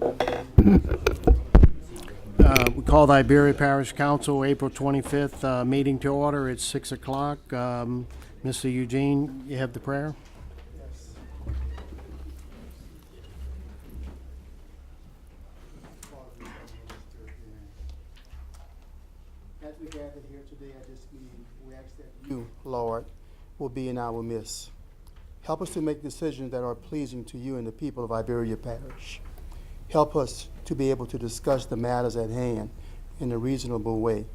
We call the Iberia Parish Council April 25th meeting to order. It's 6 o'clock. Mr. Eugene, you have the prayer? As we gather here today at this meeting, we ask that you, Lord, will be in our midst. Help us to make decisions that are pleasing to you and the people of Iberia Parish. Help us to be able to discuss the matters at hand in a reasonable way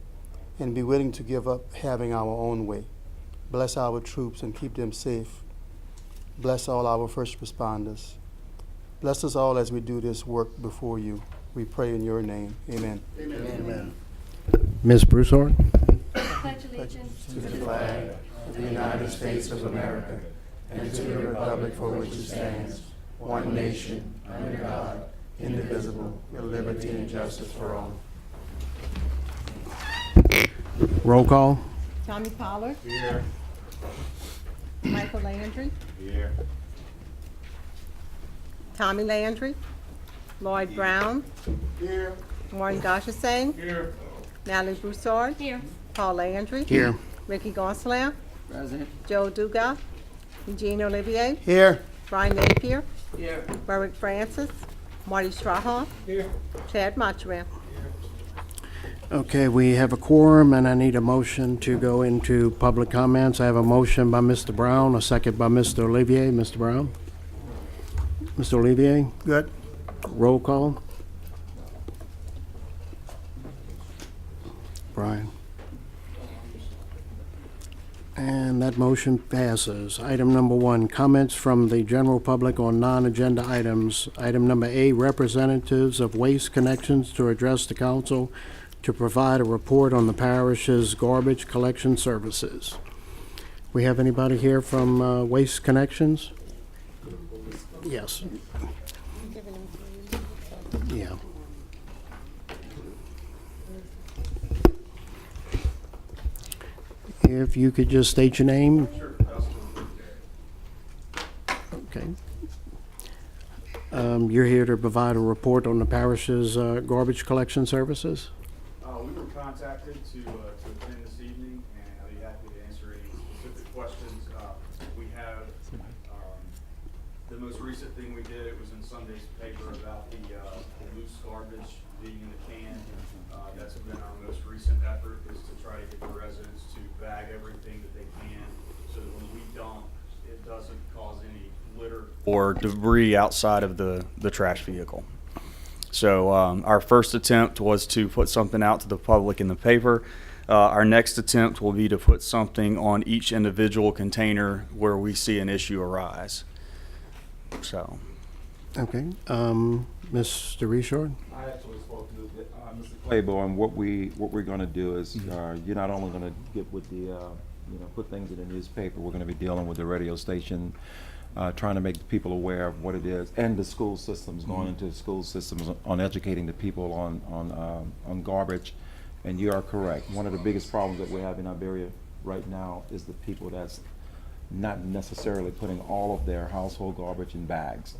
and be willing to give up having our own way. Bless our troops and keep them safe. Bless all our first responders. Bless us all as we do this work before you. We pray in your name. Amen. Amen. Ms. Broussard? Pledge allegiance To the flag of the United States of America and to the republic for which it stands, one nation, under God, indivisible, with liberty and justice for all. Roll call? Tommy Pollard. Here. Michael Landry. Here. Tommy Landry. Lloyd Brown. Here. Warren Goshesang. Here. Natalie Broussard. here. Paul Landry. Here. Ricky Gonsalas. Present. Joe Dugas. Eugene Olivier. Here. Brian Napier. Here. Berwick Francis. Marty Strahan. Here. Chad Mottram. Okay, we have a quorum, and I need a motion to go into public comments. I have a motion by Mr. Brown, a second by Mr. Olivier. Mr. Brown? Mr. Olivier? Good. Roll call? Brian? And that motion passes. Item number 1, comments from the general public on non-agenda items. Item number A, representatives of Waste Connections to address the council to provide a report on the parish's garbage collection services. We have anybody here from Waste Connections? Yes. Yeah. If you could just state your name. Sure. Okay. You're here to provide a report on the parish's garbage collection services? We were contacted to attend this evening, and I'll be happy to answer any specific questions. We have, the most recent thing we did, it was in Sunday's paper about the loose garbage being in the can. That's been our most recent effort, is to try to get the residents to bag everything that they can, so that when we dump, it doesn't cause any litter or debris outside of the trash vehicle. So our first attempt was to put something out to the public in the paper. Our next attempt will be to put something on each individual container where we see an issue arise. So, Okay. Mr. Richard? I actually spoke to Mr. Claiborne. What we're going to do is you're not only going to get with the put things in the newspaper. We're going to be dealing with the radio station, trying to make the people aware of what it is, and the school systems, going into the school systems on educating the people on garbage. And you are correct. One of the biggest problems that we have in Iberia right now is the people that's not necessarily putting all of their household garbage in bags.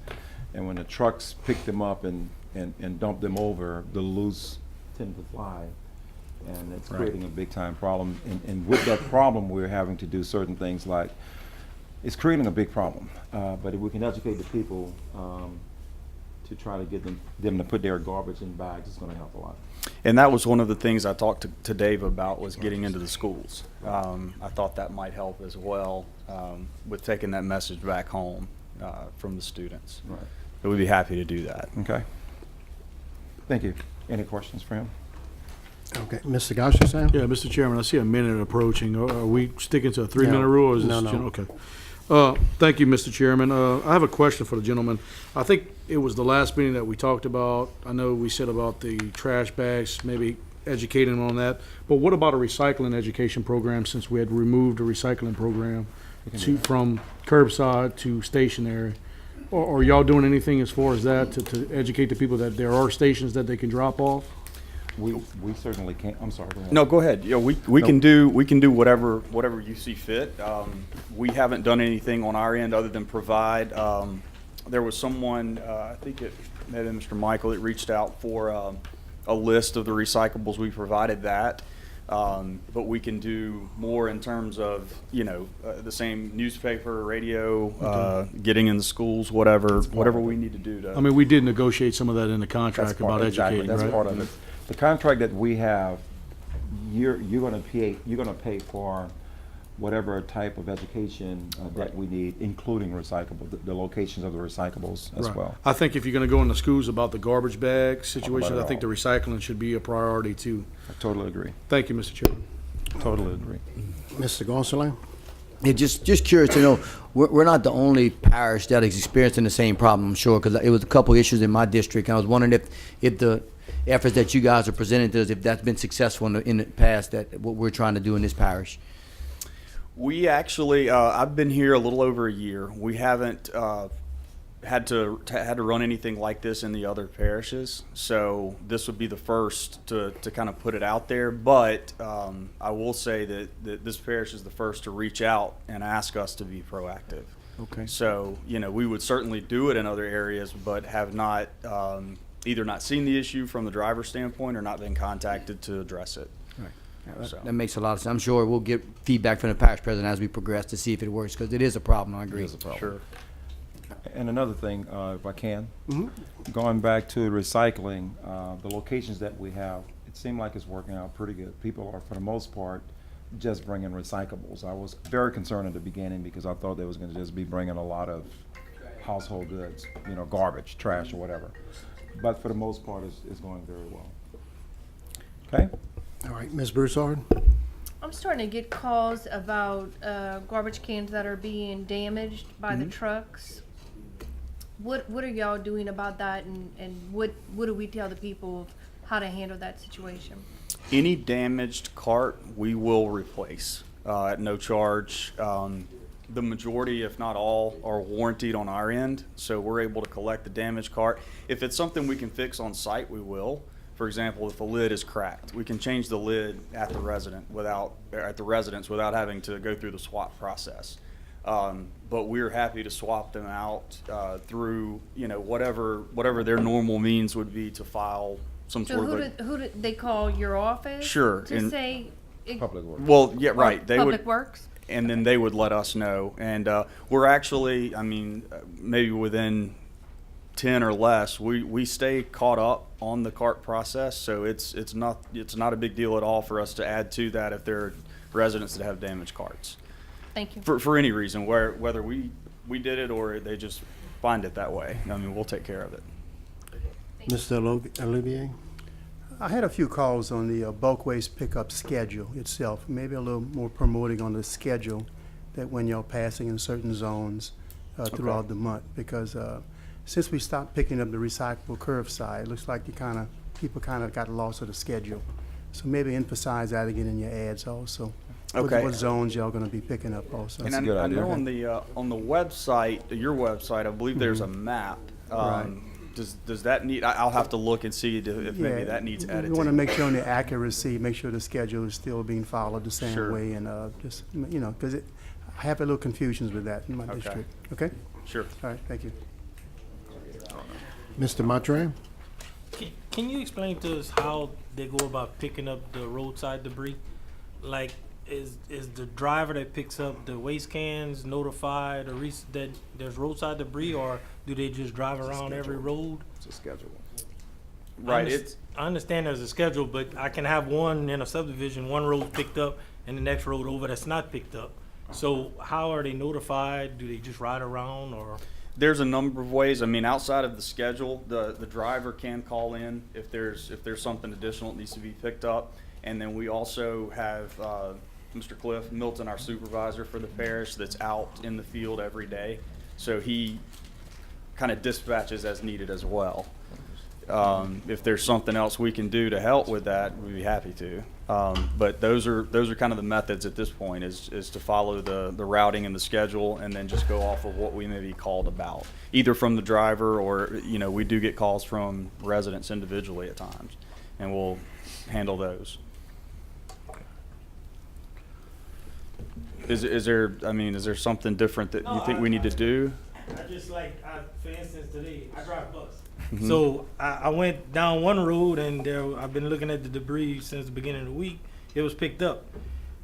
And when the trucks pick them up and dump them over, the loose tend to fly. And it's creating a big time problem. And with that problem, we're having to do certain things like, it's creating a big problem. But if we can educate the people to try to get them to put their garbage in bags, it's going to help a lot. and that was one of the things I talked to Dave about, was getting into the schools. I thought that might help as well with taking that message back home from the students. Right. So we'd be happy to do that. Okay. Thank you. Any questions for him? Okay. Mr. Goshesang? Yeah, Mr. Chairman, I see a minute approaching. Are we sticking to a 3-minute No. rule, or is this? No. Okay. Thank you, Mr. Chairman. I have a question for the gentleman. I think it was the last meeting that we talked about. I know we said about the trash bags, maybe educating them on that. But what about a recycling education program, since we had removed the recycling program from curbside to stationary? Or are y'all doing anything as far as that to educate the people that there are stations that they can drop off? We certainly can't. I'm sorry. Go ahead. No, go ahead. You know, we can do whatever you see fit. We haven't done anything on our end other than provide there was someone, I think it may have been Mr. Michael, that reached out for a list of the recyclables. We provided that. But we can do more in terms of, the same newspaper, radio, getting in the schools, whatever we need to do to. I mean, we did negotiate some of that in the That's contract part- about exactly, educating, right? That's part of it. The contract that we have, you're gonna pay for whatever type of education that we need, including recyclable, the locations of the recyclables as Right. well. I think if you're gonna go in the schools about the garbage bag situation, it I think the all. recycling should be a priority too. I totally agree, Thank you, Mr. Chairman. totally agree. Mr. Gonsalas? Yeah, just curious to know, we're not the only parish that is experiencing the same problem, I'm sure, because it was a couple issues in my district. I was wondering if the efforts that you guys are presenting to us, if that's been successful in the past, that what we're trying to do in this parish. We actually, I've been here a little over a year. We haven't had to run anything like this in the other parishes, so this would be the first to kind of put it out there. But I will say that this parish is the first to reach out and ask us to be proactive. Okay. So, we would certainly do it in other areas, but have not either not seen the issue from the driver's standpoint or not been contacted to address it. So. That makes a lot of sense. I'm sure we'll get feedback from the parish president as we progress to see if it works, because it is a problem, I agree. It is a problem. Sure. And another thing, if I can, going back to recycling, the locations that we have, it seemed like it's working out pretty good. People are, for the most part, just bringing recyclables. I was very concerned at the beginning because I thought they was going to just be bringing a lot of household goods, garbage, trash, or whatever. But for the most part, it's going very well. Okay? All right, Ms. Broussard? I'm starting to get calls about garbage cans that are being damaged by the trucks. What are y'all doing about that, and what do we tell the people of how to handle that situation? Any damaged cart, we will replace at no charge. The majority, if not all, are warranted on our end, so we're able to collect the damaged cart. If it's something we can fix on site, we will. For example, if the lid is cracked, we can change the lid at the residence without having to go through the swap process. But we're happy to swap them out through whatever their normal means would be to file some So sort of who do they call your office? Sure, To and- say. Public Works. Well, yeah, or right. They Public would, Works? and then they would let us know. And we're actually, maybe within 10 or less, we stay caught up on the cart process. So it's not a big deal at all for us to add to that if there are residents that have damaged carts Thank you. for any reason, whether we did it or they just find it that way. We'll take care of it. Mr. Olivier? I had a few calls on the bulk waste pickup schedule itself, maybe a little more promoting on the schedule that when you're passing in certain zones throughout the month, because since we stopped picking up the recyclable curbside, it looks like people kind of got lost of the schedule. So maybe emphasize that again in your ads also. Okay. What zones y'all gonna be picking up also? And a good I idea. know on the website, your website, I believe there's a map. Right. Does that need? I'll have to look and see if maybe that needs We editing. want to make sure on the accuracy, make sure the schedule is still being followed the same Sure. way, and just, because I have a little confusions with that in my Okay. district. Okay? Sure. All right, thank you. Mr. Matre? Can you explain to us how they go about picking up the roadside debris? Like, is the driver that picks up the waste cans notified that there's roadside debris, or do they just drive around every road? It's a schedule. Right. I understand there's a schedule, but I can have one in a subdivision, one road picked up and the next road over that's not picked up. So how are they notified? Do they just ride around, or? There's a number of ways. Outside of the schedule, the driver can call in if there's something additional that needs to be picked up, and then we also have Mr. Cliff Milton, our supervisor for the parish, that's out in the field every day, so he kind of dispatches as needed as well. If there's something else we can do to help with that, we'd be happy to. But those are kind of the methods at this point, is to follow the routing and the schedule, and then just go off of what we may be called about, either from the driver or, we do get calls from residents individually at times, and we'll handle those. Is there something different that you think we need to do? I just like, for instance, today, I drive bus. So I went down one road and I've been looking at the debris since the beginning of the week. It was picked up.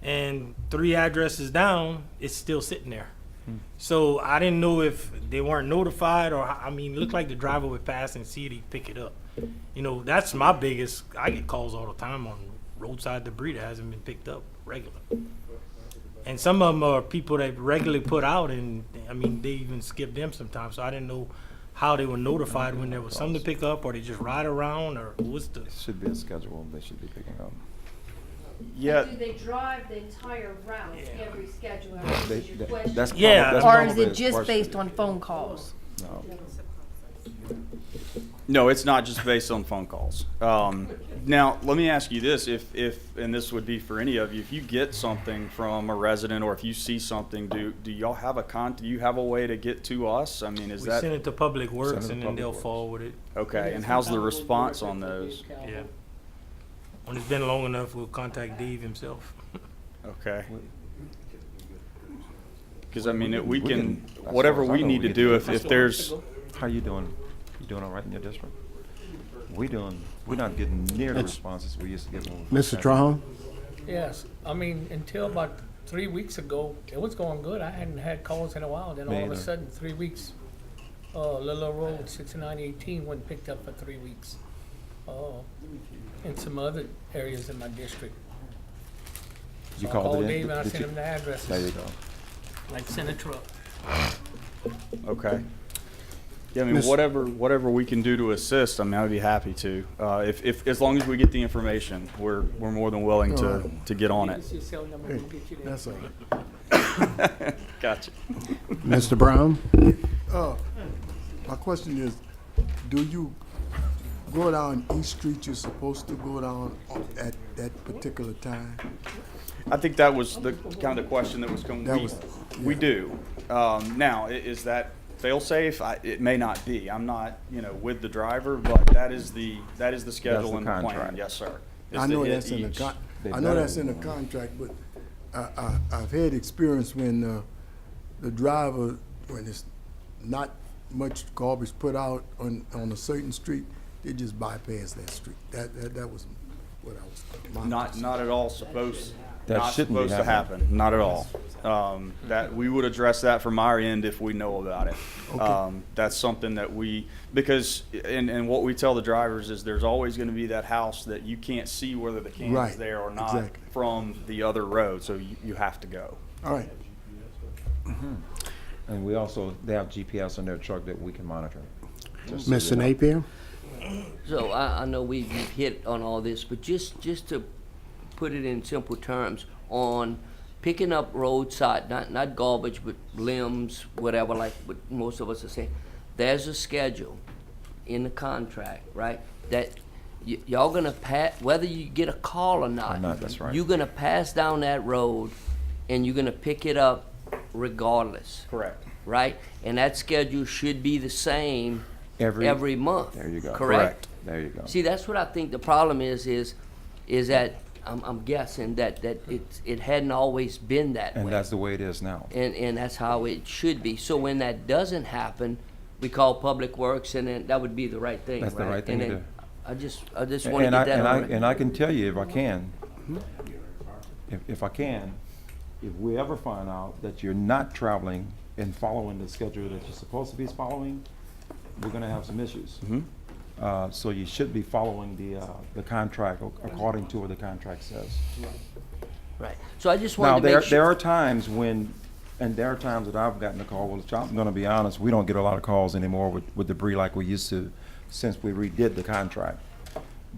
And 3 addresses down, it's still sitting there. So I didn't know if they weren't notified or, I mean, it looked like the driver would pass and see it, he'd pick it up. You know, that's my biggest, I get calls all the time on roadside debris that hasn't been picked up regular. And some of them are people that regularly put out, and I mean, they even skip them sometimes. So I didn't know how they were notified when there was something to pick up, or they just ride around, or what's the? It should be a schedule they should be picking up. Yeah, Do they drive the entire route Yeah. every schedule? They- Is your that- question? that's Yeah. probably- that's Or is probably it the just question. based on phone calls? No. no, it's not just based on phone calls. Now, let me ask you this, if, and this would be for any of you, if you get something from a resident or if you see something, do y'all have do you have a way to get to us? I mean, is We that, send it to Public Works, to and then Public they'll Works. forward it. okay, and how's the response on those? Yeah. When it's been long enough, we'll contact Dave himself. Okay. Because I mean, we We can, can- as whatever far as I we know, need we to can do, do if there's, How you doing? You doing all right in your district? We're not getting near the That's- responses we used to get when we Mr. first Trahan? Yes, I mean, until about 3 weeks ago, it was going good. I hadn't had calls in a while. Then Me all of a either. sudden, 3 weeks, Little Road 6918 wasn't picked up for 3 weeks. In some other areas in my district. You So I called called it in? Dave and I Did sent you- him the addresses. There you go. Like send a truck. okay. Yeah, I mean, Miss- whatever we can do to assist, I mean, I'd be happy to. If, as long as we get the information, we're more than willing to get on Give it. us your cell number, we'll get you the That's all information. right. Gotcha. Mr. Brown? My question is, do you go down East Street you're supposed to go down at that particular time? I think that was the kind of the question that was coming. That We, was- we yeah. do. Now, is that fail-safe? It may not be. I'm not, with the driver, but that is the schedule the and the plan. contract. Yes, sir. Is I to know hit that's in the each- They I know better- that's in the contract, but I've had experience when the driver, when it's not much garbage put out on a certain street, they just bypass that street. That was what I was. my concern. Not at all supposed. That not shouldn't be supposed to happen. Not at all. That we would address that from our end if we know about it. That's something that because and what we tell the drivers is there's always going to be that house that you can't see whether the can Right, is there or not exactly. from the other road. So you have to go. All right. And they have GPS on their truck that we can monitor. Just so Mr. you know. Napier? So I know we've hit on all this, but just to put it in simple terms, on picking up roadside, not garbage, but limbs, whatever, like what most of us are saying, there's a schedule in the contract, right? That y'all gonna pass, whether you get a call or not. That's right. You're gonna pass down that road and you're gonna pick it up regardless, Correct. right? And that schedule should be the same every month. There you go. Correct? There you go. See, that's what I think the problem is that I'm guessing that it hadn't always been that And way. that's the way it is now. And that's how it should be. So when that doesn't happen, we call Public Works, and then that would be the right thing, That's the right? right thing And to then I just want to And get that on. and I can tell you, if I can, if I can, if we ever find out that you're not traveling and following the schedule that you're supposed to be following, we're gonna have some issues. So you should be following the contract according to what the contract says. Right. So I just Now, wanted to make there sure. are times and there are times that I've gotten a call, well, I'm gonna be honest, we don't get a lot of calls anymore with debris like we used to since we redid the contract.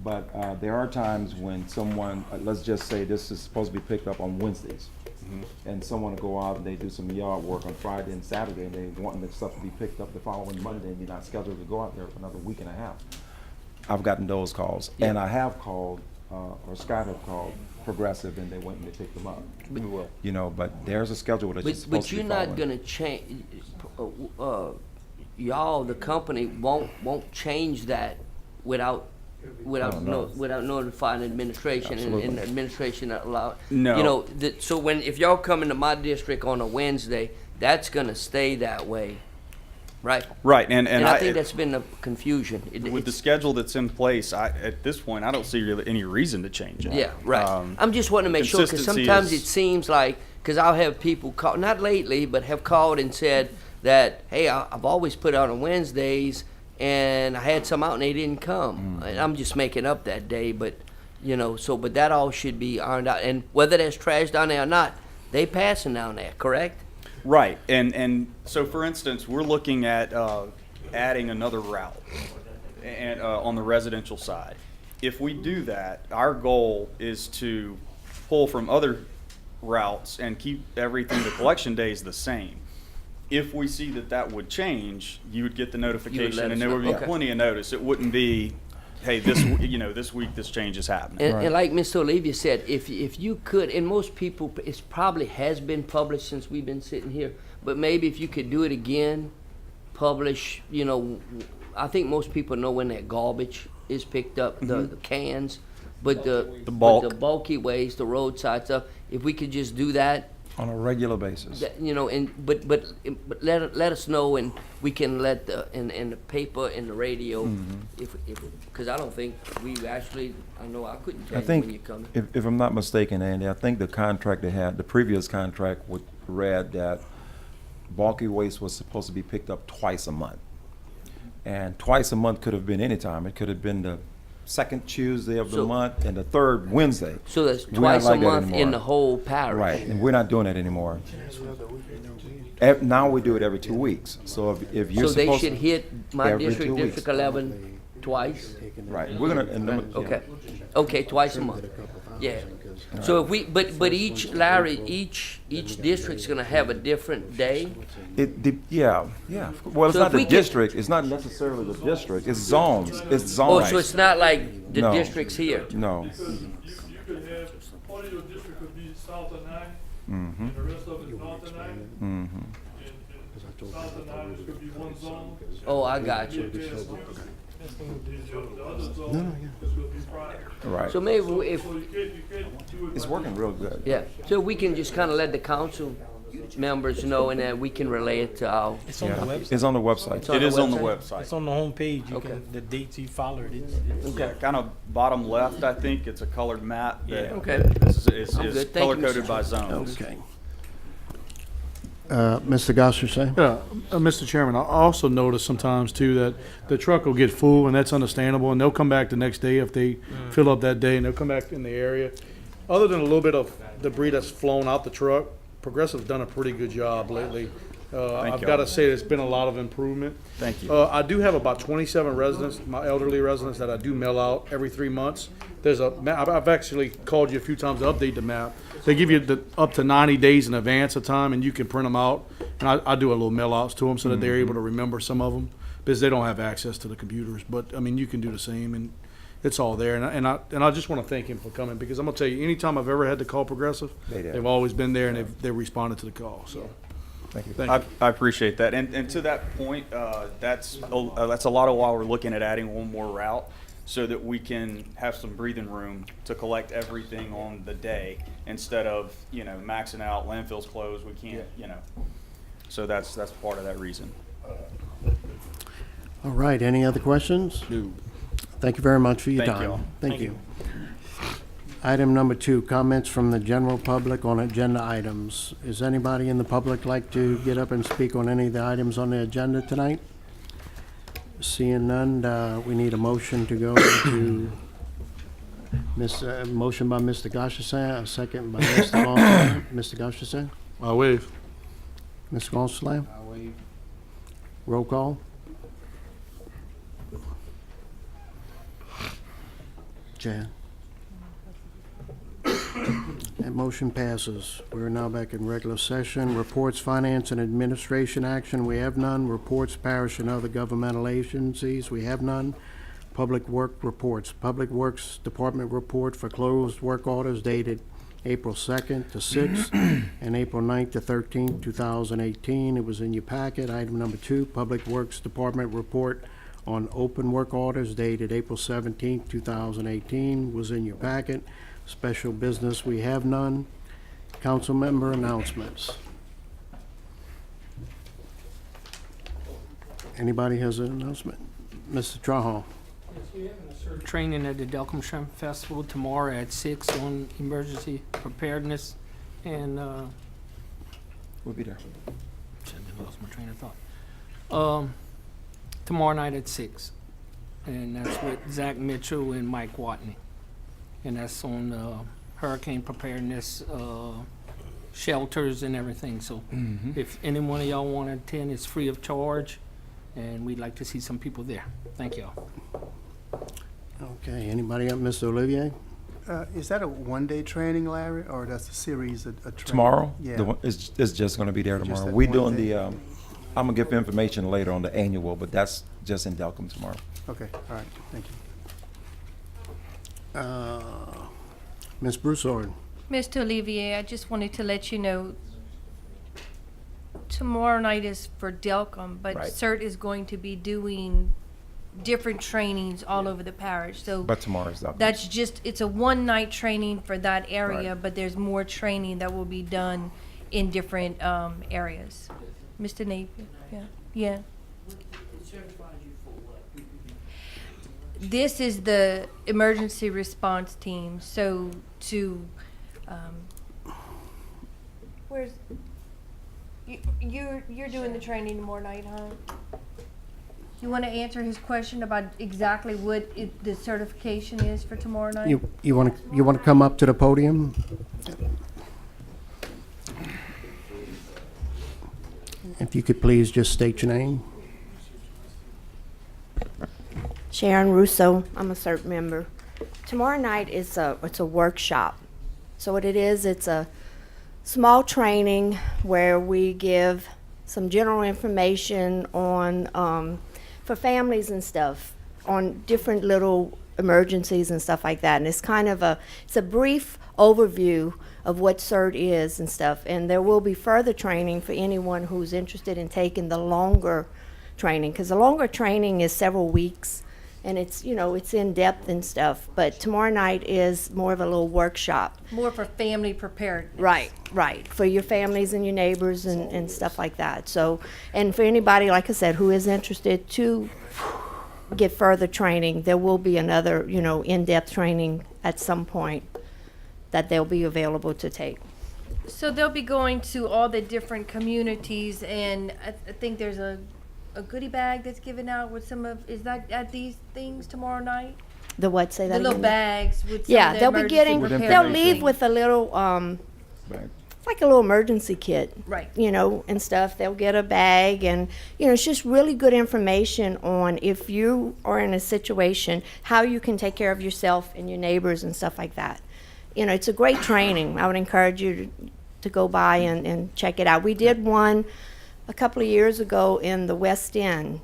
But there are times when someone, let's just say this is supposed to be picked up on Wednesdays. And someone will go out and they do some yard work on Friday and Saturday, and they want the stuff to be picked up the following Monday, and you're not scheduled to go out there for another week and a half. I've gotten those calls, and I have called, or Scott have called Progressive, and they went and they picked them up. We will. But there's a schedule that you're But supposed to be you're following. not gonna change, y'all, the company won't change that without no. without notifying administration, and Absolutely. administration allow. No. You know, so if y'all come into my district on a Wednesday, that's gonna stay that way right? Right, and And I I, think that's been the confusion. with the schedule that's in place, at this point, I don't see really any reason to change it. Yeah, right. Um, I'm just wanting to make sure, because consistency sometimes is- it seems like, because I'll have people call, not lately, but have called and said that, hey, I've always put out on Wednesdays, and I had some out and they didn't come. And I'm just making up that day, but, you know, so, but that all should be ironed out. And whether there's trash down there or not, they passing down there, correct? Right, and so for instance, we're looking at adding another route and on the residential side. If we do that, our goal is to pull from other routes and keep everything, the collection days the same. If we see that that would change, you would get the notification, us and there would know, be okay. plenty of notice. It wouldn't be, hey, this week this change is happening. And like Mr. Olivia said, if you could, and most people, it probably has been published since we've been sitting here, but maybe if you could do it again, publish, you know, I think most people know when that garbage is picked up, the cans, but the bulk. but the bulky waste, the roadside stuff, if we could just do that, On a regular basis. you know, and but let us know, and we can let the in the paper and the radio, if because I don't think we actually, I know I couldn't tell I you when you're think, coming. if I'm not mistaken, Andy, I think the contract they had, the previous contract would read that bulky waste was supposed to be picked up twice a month. And twice a month could have been any time. It could have been the second Tuesday of the So- month and the third Wednesday. So that's We're not twice a like that month in anymore. the whole parish. Right, and we're not doing that anymore. Now we do it every 2 weeks. So if you're So they supposed should to. hit my every district, 2 weeks. District 11, twice? Right, we're gonna, and then- Okay, okay, twice a month, yeah. So if we, but each, Larry, each district's gonna have a different day? yeah. Well, it's So not if the we could- district, it's not necessarily the district, it's zones, it's Oh, zones. so it's not like the No. districts here? No. You could have, part of your district could be south of 9, Mm-hmm, and the rest of it north of 9, mm-hmm. and south of 9 could be one zone. Oh, I got you. The other zone is gonna be private. Right. So maybe if, So you can't do it. It's like working real good. yeah, so we can just kinda let the council members know, and then we can relay it to our, It's on the Yeah, website. it's on the website. It's on It the is on the website? website. It's on the homepage. You Okay. can, the dates you followed. It's Yeah, kind of bottom left, I think, it's a colored map that. Yeah. Okay. This is I'm good. Thank you, color Mr. coded by zones. Okay. Mr. Gosser, Yeah, Mr. Chairman, I also notice sometimes too that the truck will get full, and that's understandable, and they'll come back the next day if they fill up that day, and they'll come back in the area. Other than a little bit of debris that's flown out the truck, Progressive's done a pretty good job lately. I've y'all. got to say, there's been a lot of improvement. Thank you. I do have about 27 residents, my elderly residents, that I do mail out every 3 months. There's I've actually called you a few times to update the map. They give you up to 90 days in advance of time, and you can print them out. And I do a little mail outs to them so that they're able to remember some of them, because they don't have access to the computers. But, I mean, you can do the same, and it's all there. And I just want to thank him for coming, because I'm going to tell you, anytime I've ever had to call Progressive, They did. they've always been there, and they've responded to the call, so. Thank you. Thank you. I appreciate that. And to that point, that's a lot of why we're looking at adding one more route, so that we can have some breathing room to collect everything on the day, instead of, maxing out, landfills closed, we can't, So that's part of that reason. all right, any other questions? No. Thank you very much for your Thank time. y'all. Thank you. Item number 2, comments from the general public on agenda items. Is anybody in the public like to get up and speak on any of the items on the agenda tonight? Seeing none, we need a motion to go to motion by Mr. Gosselin, a second by Mr. Gonsalas. Mr. Gosselin? I'll waive. Mr. Gonsalas? Roll call? Jan? That motion passes. We're now back in regular session. Reports, finance, and administration action, we have none. Reports, parish and other governmental agencies, we have none. Public work reports. Public Works Department report for closed work orders dated April 2nd to 6th and April 9th to 13th, 2018. It was in your packet. Item number 2, Public Works Department report on open work orders dated April 17th, 2018 was in your packet. Special business, we have none. Council member announcements. Anybody has an announcement? Mr. Trahan? Training at the Delcom Shrimp Festival tomorrow at 6 on emergency preparedness, and, We'll be there. I lost my train of thought. Tomorrow night at 6, and that's with Zach Mitchell and Mike Watney. And that's on hurricane preparedness, shelters and everything. So if any one of y'all want to attend, it's free of charge, and we'd like to see some people there. Thank y'all. Okay, anybody up? Mr. Olivier? Is that a one-day training, Larry, or that's a series of training? Tomorrow? Yeah. It's just gonna be there Just tomorrow. that We one doing day? I'm gonna give information later on the annual, but that's just in Delcom tomorrow. Okay, all right, thank you. Ms. Broussard? Mr. Olivier, I just wanted to let you know, tomorrow night is for Delcom, but Right. CERT is going to be doing different trainings all over the parish, so But tomorrow's Delcom. that's just, it's a one-night training for that area, Right. but there's more training that will be done in different areas. Mr. Napier, yeah. This is the emergency response team, so where's, you're doing the training tomorrow night, huh? You want to answer his question about exactly what the certification is for tomorrow night? You want to come up to the podium? If you could please just state your name. Sharon Russo, I'm a CERT member. Tomorrow night it's a workshop. So what it is, it's a small training where we give some general information on, for families and stuff, on different little emergencies and stuff like that. And it's kind of it's a brief overview of what CERT is and stuff. And there will be further training for anyone who's interested in taking the longer training, because the longer training is several weeks. And it's, it's in depth and stuff, but tomorrow night is more of a little workshop. More for family preparedness. Right, for your families and your neighbors and stuff like that. So, and for anybody, like I said, who is interested to get further training, there will be another, in-depth training at some point that they'll be available to take. So they'll be going to all the different communities, and I think there's a goodie bag that's given out with some of, is that at these things tomorrow night? The what, say that The little again? bags with some Yeah, of the they'll be emergency getting, preparedness they'll leave things. with a little, Bag. it's like a little emergency kit. Right. And stuff. They'll get a bag, and, it's just really good information on if you are in a situation, how you can take care of yourself and your neighbors and stuff like that. It's a great training. I would encourage you to go by and check it out. We did one a couple of years ago in the West End,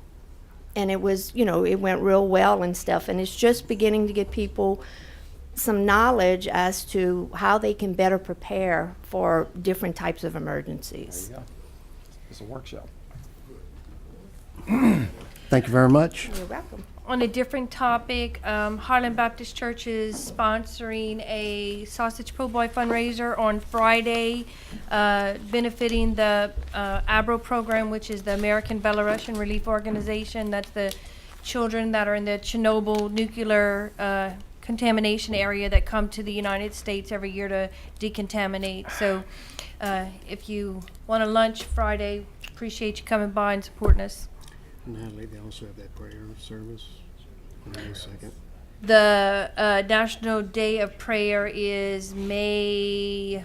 and it was, it went real well and stuff, and it's just beginning to get people some knowledge as to how they can better prepare for different types of emergencies. There you go. It's a workshop. Thank you very much. You're welcome. On a different topic, Highland Baptist Church is sponsoring a Sausage Po' Boy fundraiser on Friday, benefiting the ABRO program, which is the American Belarusian Relief Organization. That's the children that are in the Chernobyl nuclear contamination area that come to the United States every year to decontaminate. So if you want a lunch Friday, appreciate you coming by and supporting us. Natalie, they also have that prayer service. Hold on a second. The National Day of Prayer is May.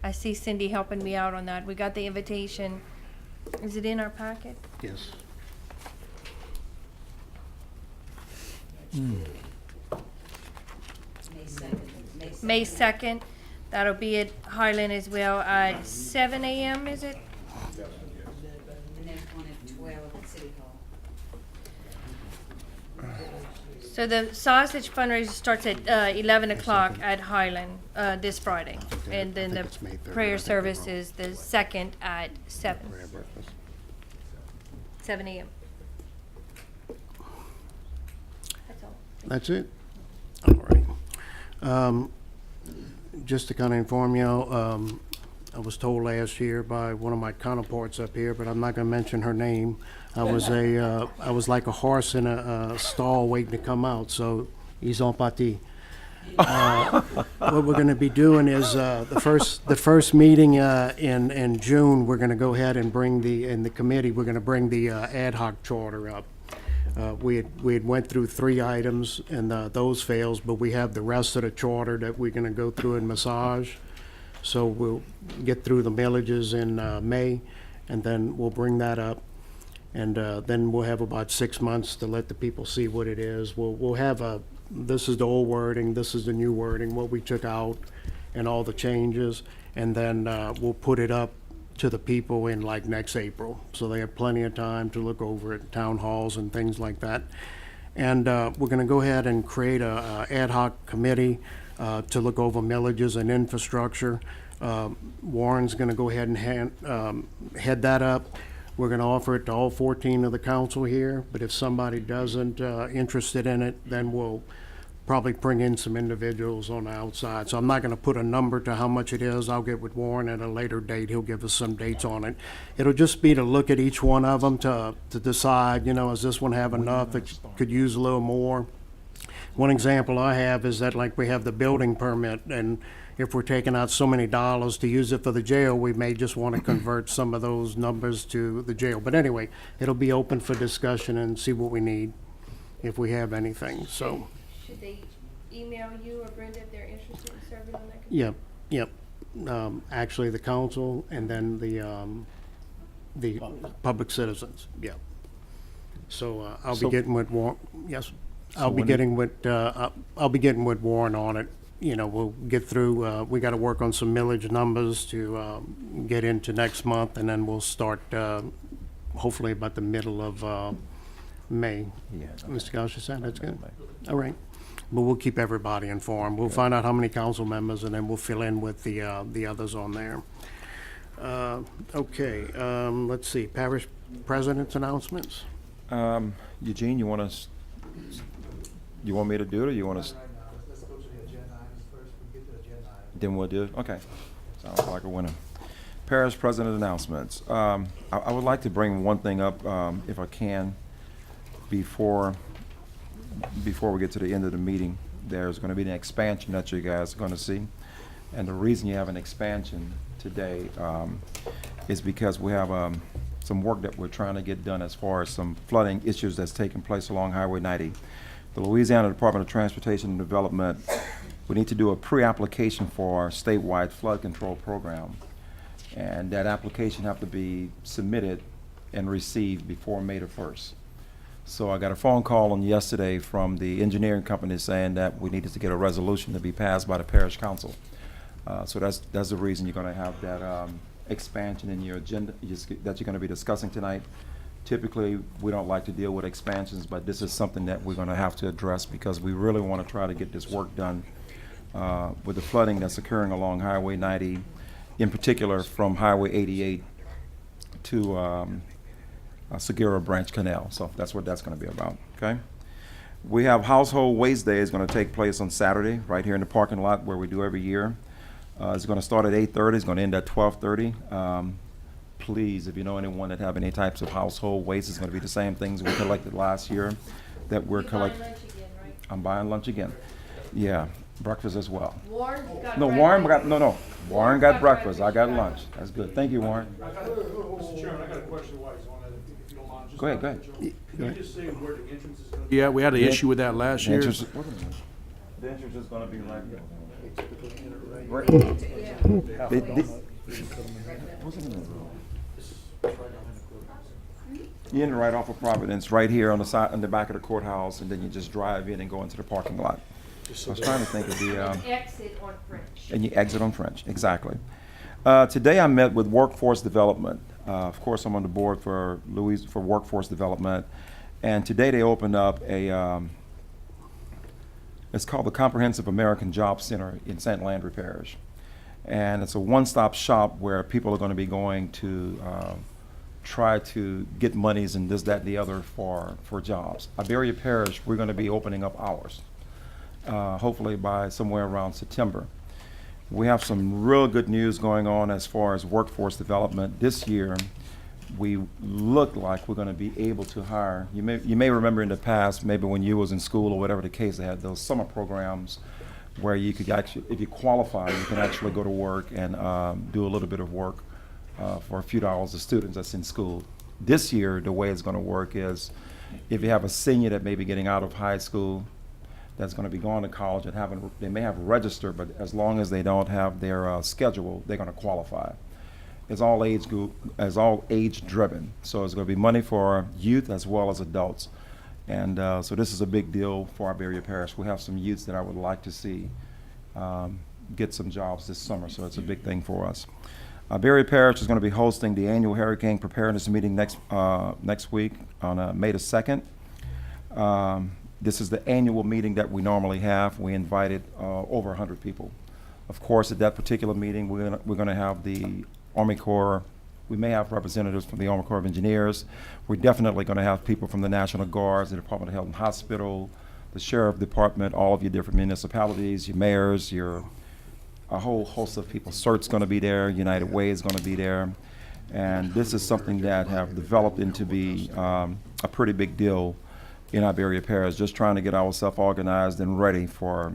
I see Cindy helping me out on that. We got the invitation. Is it in our packet? Yes. May 2nd. That'll be at Highland as well at 7 a.m., is it? And there's one at 12 at City Hall. So the sausage fundraiser starts at 11 o'clock at Highland this Friday. And then I the think it's May 3rd. I prayer think you're service wrong. is the 2nd at 7, Prayer breakfast. 7 a.m. That's all. That's it? All right. Just to kind of inform y'all, I was told last year by one of my counterparts up here, but I'm not going to mention her name, I was like a horse in a stall waiting to come out, so ils ont parti. What we're gonna be doing is, the first meeting, in June, we're gonna go ahead and in the committee, we're gonna bring the, ad hoc charter up. We had went through 3 items and, those fails, but we have the rest of the charter that we're gonna go through and massage. So we'll get through the millages in, May, and then we'll bring that up. And, then we'll have about 6 months to let the people see what it is. We'll have this is the old wording, this is the new wording, what we took out and all the changes. And then, we'll put it up to the people in like next April. So they have plenty of time to look over it, town halls and things like that. And, we're gonna go ahead and create a ad hoc committee, to look over millages and infrastructure. Warren's gonna go ahead and head that up. We're gonna offer it to all 14 of the council here, but if somebody doesn't, interested in it, then we'll probably bring in some individuals on the outside. So I'm not gonna put a number to how much it is. I'll get with Warren at a later date. He'll give us some dates on it. It'll just be to look at each one of them to decide, does this one have enough? It could use a little more. One example I have is that, like, we have the building permit, and if we're taking out so many dollars to use it for the jail, we may just want to convert some of those numbers to the jail. But anyway, it'll be open for discussion and see what we need, if we have anything, so. Should they email you or Brenda if they're interested in serving on that committee? Yep. Actually, the council and then the public citizens, yeah. So, I'll be So- getting with Warren, yes. I'll be when- getting with Warren on it. We'll get through, we gotta work on some millage numbers to, get into next month, and then we'll start, hopefully about the middle of, May. Yeah. Mr. Gauch, said that's good? All right. But we'll keep everybody informed. We'll find out how many council members, and then we'll fill in with the others on there. Okay, let's see, parish president's announcements? Eugene, you want me to do it, or you want us? Let's go to the agenda items first. We get the agenda items. Then we'll do it? Okay. Sounds like a winner. Parish president announcements. I would like to bring one thing up, if I can, before we get to the end of the meeting. There's going to be an expansion that you guys are going to see. And the reason you have an expansion today is because we have some work that we're trying to get done as far as some flooding issues that's taking place along Highway 90. The Louisiana Department of Transportation and Development, we need to do a pre-application for our statewide flood control program. And that application have to be submitted and received before May the 1st. So I got a phone call on yesterday from the engineering company saying that we needed to get a resolution to be passed by the parish council. So that's the reason you're gonna have that expansion in your agenda that you're gonna be discussing tonight. Typically, we don't like to deal with expansions, but this is something that we're gonna have to address because we really wanna try to get this work done with the flooding that's occurring along Highway 90, in particular from Highway 88 to Segura Branch Canal. So that's what that's gonna be about, okay? We have Household Waste Day is gonna take place on Saturday, right here in the parking lot where we do every year. It's gonna start at 8:30, it's gonna end at 12:30. Please, if you know anyone that have any types of household waste, it's gonna be the same things we collected last year that we're collecting. Lunch again, right? I'm buying lunch again. Yeah, breakfast as well. Warren's got No, breakfast. Warren got breakfast, I got lunch. That's good. Thank you, Warren. Mr. Chairman, I got a question while he's on that, if you don't mind. Just Go ahead, a go minute, ahead. Joe. Can you just say where the entrance is gonna be? Yeah, we had an Yeah. issue with that last The year. entrance is gonna be right here. Right. What's in there? You enter right off of Providence, right here on the side, on the back of the courthouse, and then you just drive in and go into the parking lot. I was trying to think of the, Exit on French. and you exit on French, exactly. Today I met with Workforce Development. Of course, I'm on the board for Workforce Development, and today they opened up a, it's called the Comprehensive American Job Center in St. Landry Parish. And it's a one-stop shop where people are going to be going to try to get monies and this, that, and the other for jobs. Iberia Parish, we're going to be opening up ours, hopefully by somewhere around September. We have some real good news going on as far as workforce development. This year, we look like we're going to be able to hire. You may remember in the past, maybe when you was in school or whatever the case, they had those summer programs where you could actually, if you qualify, you can actually go to work and do a little bit of work for a few dollars to students that's in school. This year, the way it's going to work is if you have a senior that may be getting out of high school, that's going to be going to college and they may have registered, but as long as they don't have their schedule, they're going to qualify. It's all age group, it's all age driven. So it's going to be money for youth as well as adults. And so this is a big deal for Iberia Parish. We have some youths that I would like to see get some jobs this summer, so it's a big thing for us. Iberia Parish is going to be hosting the annual hurricane preparedness meeting next week on May the 2nd. This is the annual meeting that we normally have. We invited over 100 people. Of course, at that particular meeting, we're going to have the Army Corps. We may have representatives from the Army Corps of Engineers. We're definitely going to have people from the National Guards, the Department of Health and Hospital, the Sheriff Department, all of your different municipalities, your mayors, a whole host of people. CERT's going to be there, United Way is going to be there. And this is something that have developed into be a pretty big deal in Iberia Parish, just trying to get ourselves organized and ready for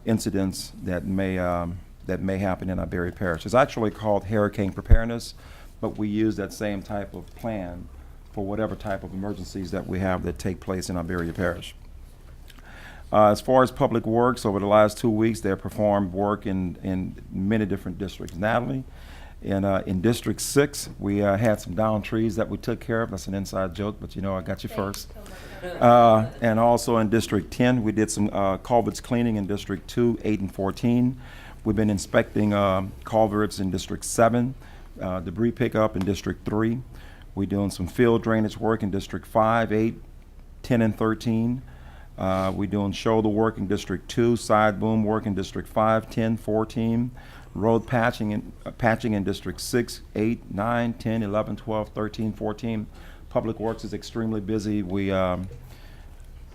incidents that may happen in Iberia Parish. It's actually called hurricane preparedness, but we use that same type of plan for whatever type of emergencies that we have that take place in Iberia Parish. As far as public works, over the last 2 weeks, they have performed work in many different districts. Natalie, in District 6, we had some downed trees that we took care of. That's an inside joke, but you know I got you first. And also in District 10, we did some culverts cleaning in District 2, 8, and 14. We've been inspecting culverts in District 7, debris pickup in District 3. We're doing some field drainage work in District 5, 8, 10, and 13. We're doing shoulder work in District 2, side boom work in District 5, 10, 14. Road patching in District 6, 8, 9, 10, 11, 12, 13, 14. Public Works is extremely busy. We, I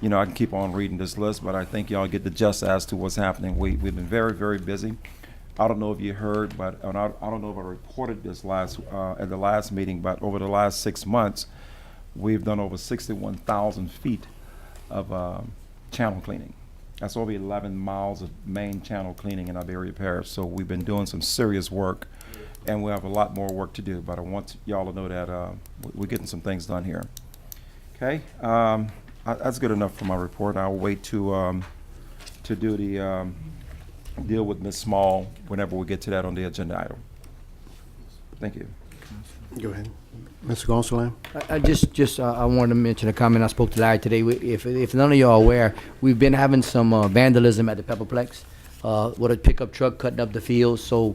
can keep on reading this list, but I think y'all get the gist as to what's happening. We've been very, very busy. I don't know if you heard, but I don't know if I reported this at the last meeting, but over the last 6 months, we've done over 61,000 feet of channel cleaning. That's over 11 miles of main channel cleaning in Iberia Parish. So we've been doing some serious work, and we have a lot more work to do. But I want y'all to know that we're getting some things done here. Okay, that's good enough for my report. I'll wait to do the deal with Ms. Small whenever we get to that on the agenda item. Thank you. Go ahead. Mr. Gonsalas? I wanted to mention a comment I spoke to Larry today. If none of you are aware, we've been having some vandalism at the Pepperplex with a pickup truck cutting up the fields. So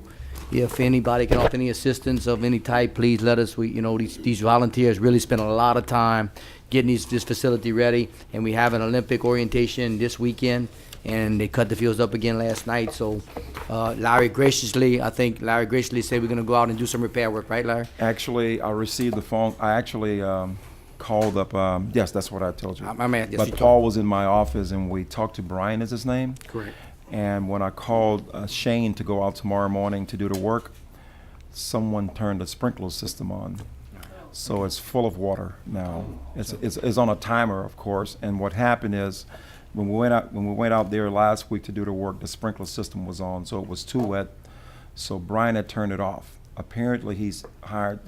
if anybody can offer any assistance of any type, please let us. These volunteers really spend a lot of time getting this facility ready, and we have an Olympic orientation this weekend, and they cut the fields up again last night. So Larry graciously said we're going to go out and do some repair work, right, Larry? Actually, I received the phone. I actually called up. Yes, that's what I told you. But Paul was in my office, and we talked to Brian, is his name? Correct. And when I called Shane to go out tomorrow morning to do the work, someone turned the sprinkler system on. So it's full of water now. It's on a timer, of course. And what happened is, when we went out there last week to do the work, the sprinkler system was on, so it was too wet. So Brian had turned it off. Apparently he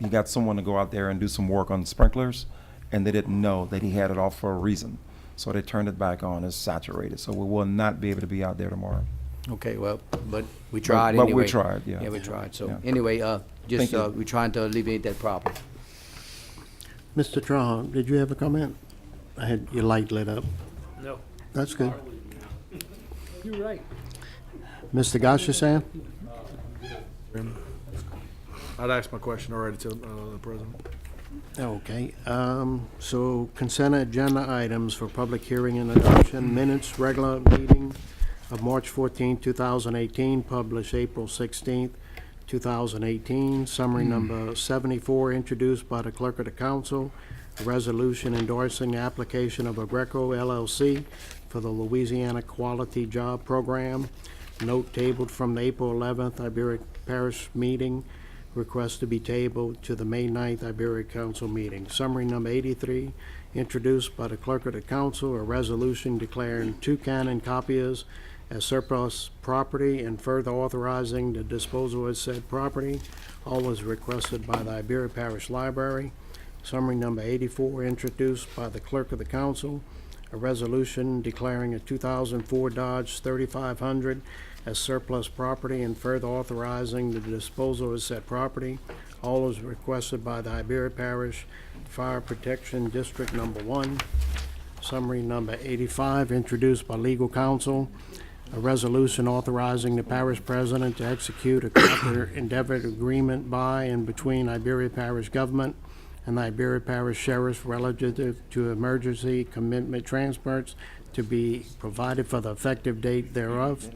got someone to go out there and do some work on the sprinklers, and they didn't know that he had it off for a reason. So they turned it back on. It's saturated, so we will not be able to be out there tomorrow. Okay, well, but we tried anyway. But we tried, yeah. Yeah, we tried. So Yeah. anyway, Thank you. we're trying to alleviate that problem. Mr. Trahan, did you have a comment? I had your light lit up. No. That's good. You're right. Mr. Gashasan? I'd asked my question already to the president. Okay, so consent agenda items for public hearing and adoption, minutes, regular meeting of March 14, 2018, published April 16, 2018, summary number 74, introduced by the clerk of the council, a resolution endorsing the application of Agreco LLC for the Louisiana Quality Job Program, note tabled from the April 11th Iberia Parish meeting, request to be tabled to the May 9th Iberia Council meeting. Summary number 83, introduced by the clerk of the council, a resolution declaring 2 Canon copiers as surplus property and further authorizing the disposal of said property. All was requested by the Iberia Parish Library. Summary number 84, introduced by the clerk of the council, a resolution declaring a 2004 Dodge 3500 as surplus property and further authorizing the disposal of said property. All was requested by the Iberia Parish Fire Protection District Number 1. Summary number 85, introduced by legal counsel, a resolution authorizing the parish president to execute a cooperative endeavor agreement by and between Iberia Parish government and the Iberia Parish Sheriff relative to emergency commitment transfers to be provided for the effective date thereof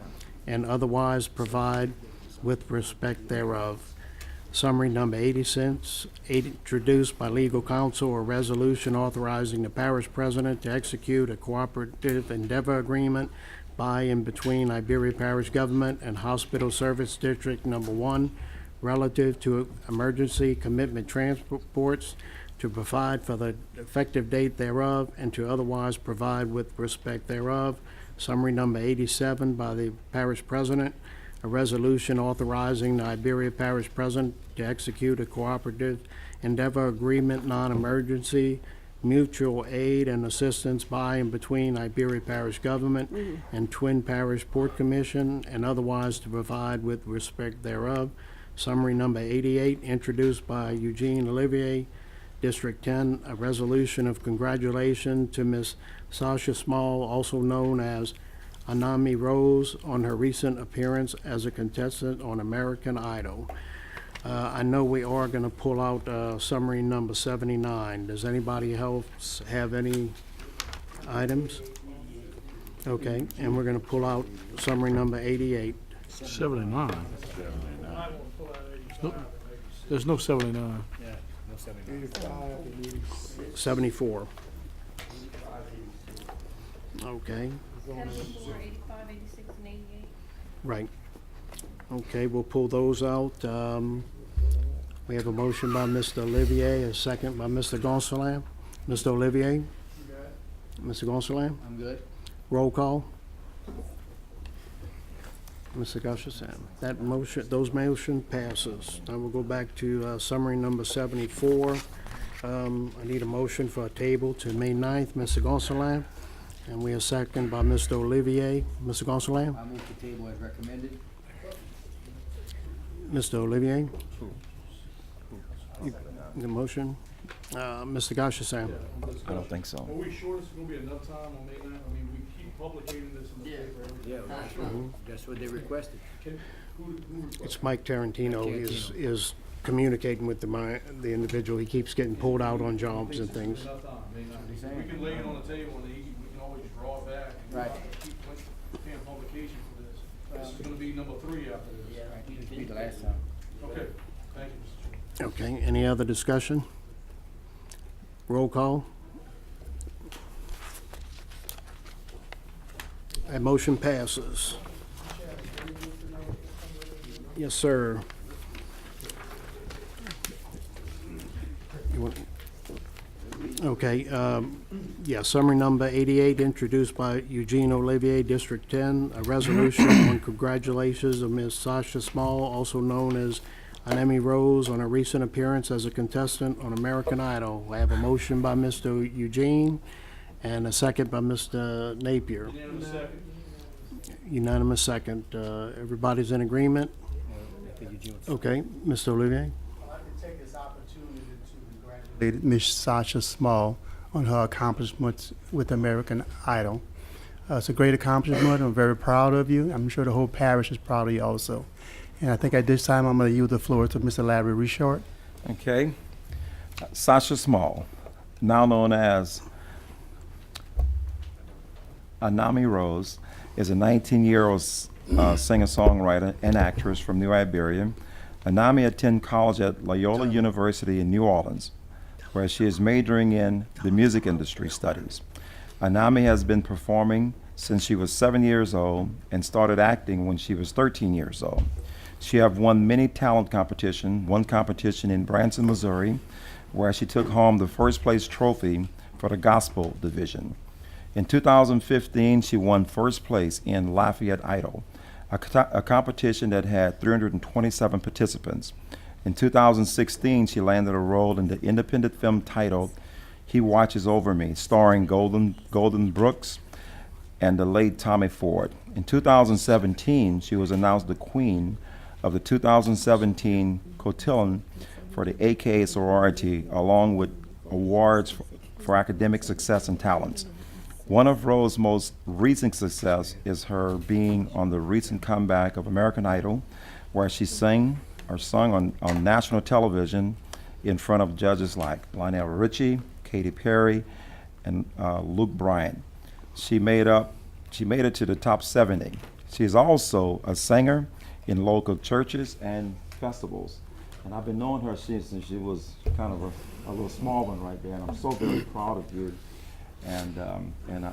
and otherwise provide with respect thereof. Summary number 86, introduced by legal counsel, a resolution authorizing the parish president to execute a cooperative endeavor agreement by and between Iberia Parish Government and Hospital Service District Number 1 relative to emergency commitment transports to provide for the effective date thereof and to otherwise provide with respect thereof. Summary number 87 by the parish president, a resolution authorizing the Iberia Parish President to execute a cooperative endeavor agreement, non-emergency, mutual aid and assistance by and between Iberia Parish Government and Twin Parish Port Commission and otherwise to provide with respect thereof. Summary number 88, introduced by Eugene Olivier, District 10, a resolution of congratulation to Ms. Sasha Small, also known as Anami Rose, on her recent appearance as a contestant on American Idol. I know we are going to pull out summary number 79. Does anybody else have any items? Okay, and we're going to pull out summary number 88. 79. Nope. There's no 79. 74. Okay, 74, 85, 86, and 88. right. Okay, we'll pull those out. We have a motion by Mr. Olivier, a second by Mr. Gonsalas. Mr. Olivier? Mr. Gonsalas? I'm good. Roll call. Mr. Gusherson. That motion, those motion passes. Now we'll go back to summary number 74. I need a motion for a table to May 9th. Mr. Gonsalas. And we have second by Mr. Olivier. Mr. Gonsalas? I move the table as recommended. Mr. Olivier? The motion? Mr. Gusherson? I don't think so. Are we sure this is gonna be enough time on May 9th? I mean, we keep publicating this in the paper. That's what they requested. Who It's Mike Tarantino. He is communicating with the individual. He keeps getting pulled out on jobs and things. enough time, May 9th? We can lay it on the table and we can always draw it back. And Right. Keep paying publication for this. This is gonna be number 3 after this. This will be the last time. Okay, thank you, Mr. Chairman. Okay, any other discussion? Roll call. That motion passes. Yes, sir. You want- Okay, yeah, summary number 88, introduced by Eugene Olivier, District 10, a resolution on congratulations of Ms. Sasha Small, also known as Anemi Rose, on a recent appearance as a contestant on American Idol. I have a motion by Mr. Eugene and a second by Mr. Napier. Unanimous second. Unanimous second. Everybody's in agreement? Okay, Mr. Olivier? I'd like to take this opportunity to congratulate Ms. Sasha Small on her accomplishments with American Idol. It's a great accomplishment. I'm very proud of you. I'm sure the whole parish is proud of you also. And I think at this time, I'm going to yield the floor to Mr. Larry Richard. Okay. Sasha Small, now known as Anami Rose, is a 19-year-old singer-songwriter and actress from New Iberia. Anami attended college at Loyola University in New Orleans, where she is majoring in the music industry studies. Anami has been performing since she was 7 years old and started acting when she was 13 years old. She have won many talent competition, one competition in Branson, Missouri, where she took home the first place trophy for the gospel division. In 2015, she won first place in Lafayette Idol, a competition that had 327 participants. In 2016, she landed a role in the independent film titled He Watches Over Me, starring Golden Brooks and the late Tommy Ford. In 2017, she was announced the queen of the 2017 Cotillion for the AKA sorority, along with awards for academic success and talents. One of Rose's most recent success is her being on the recent comeback of American Idol, where she sung on national television in front of judges like Lionel Richie, Katy Perry, and Luke Bryan. She made it to the top 70. She is also a singer in local churches and festivals. And I've been knowing her since she was kind of a little small one right there, and I'm so very proud of you. And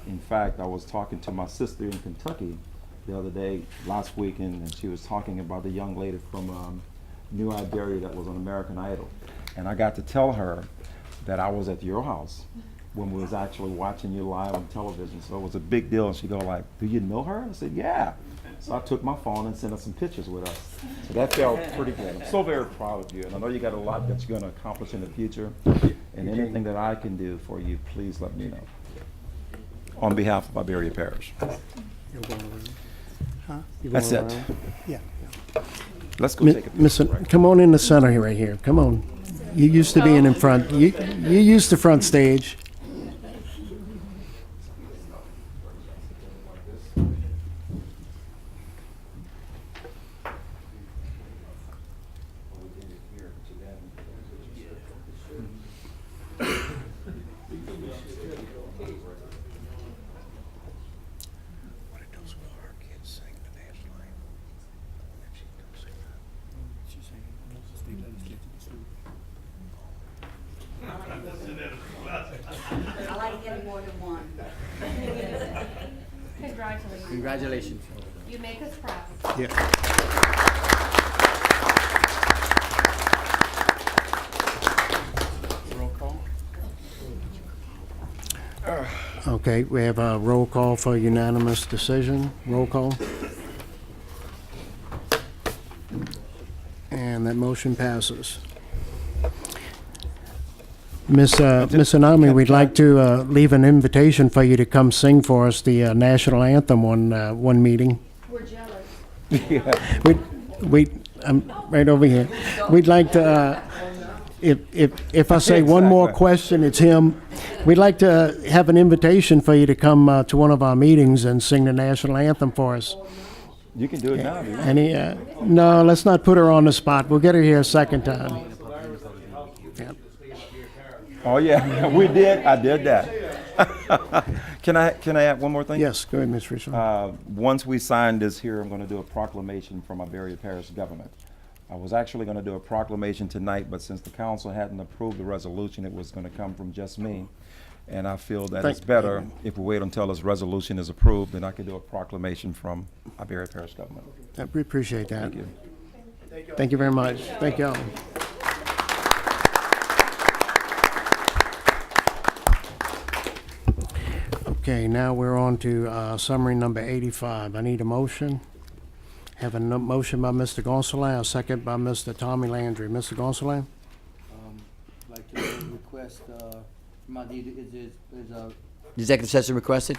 in fact, I was talking to my sister in Kentucky the other day, last week, and she was talking about the young lady from New Iberia that was on American Idol. And I got to tell her that I was at your house when we was actually watching you live on television. So it was a big deal. And she go like, "Do you know her?" I said, "Yeah." So I took my phone and sent her some pictures with us. So that felt pretty good. I'm so very proud of you. And I know you got a lot that you're going to accomplish in the future. And anything that I can do for you, please let me know. On behalf of Iberia Parish. Huh? That's it. Yeah. Let's go take a Miss, come on in the center here, right here. Come on. You used to being in front. You used the front stage. I like getting more than one. Congratulations. Congratulations. You make us proud. Yeah. Roll call. Okay, we have a roll call for unanimous decision. Roll call. And that motion passes. Miss Anami, we'd like to leave an invitation for you to come sing for us the national anthem one meeting. We're jealous. I'm right over here. We'd like to, if I say one more question, it's him. We'd like to have an invitation for you to come to one of our meetings and sing the national anthem for us. You can do it now, dude. Any, no, let's not put her on the spot. We'll get her here a second time. Oh, yeah, we did. I did that. Can I add one more thing? Yes, go ahead, Ms. Richard. Once we sign this here, I'm going to do a proclamation from Iberia Parish government. I was actually going to do a proclamation tonight, but since the council hadn't approved the resolution, it was going to come from just me. And I feel that it's better if we wait until this resolution is approved, then I can do a proclamation from Iberia Parish government. We appreciate that. Thank you. Thank you very much. Thank y'all. Okay, now we're on to summary number 85. I need a motion. Have a motion by Mr. Gonsolin, a second by Mr. Tommy Landry. Mr. Gonsolin? Like to request, executive session requested?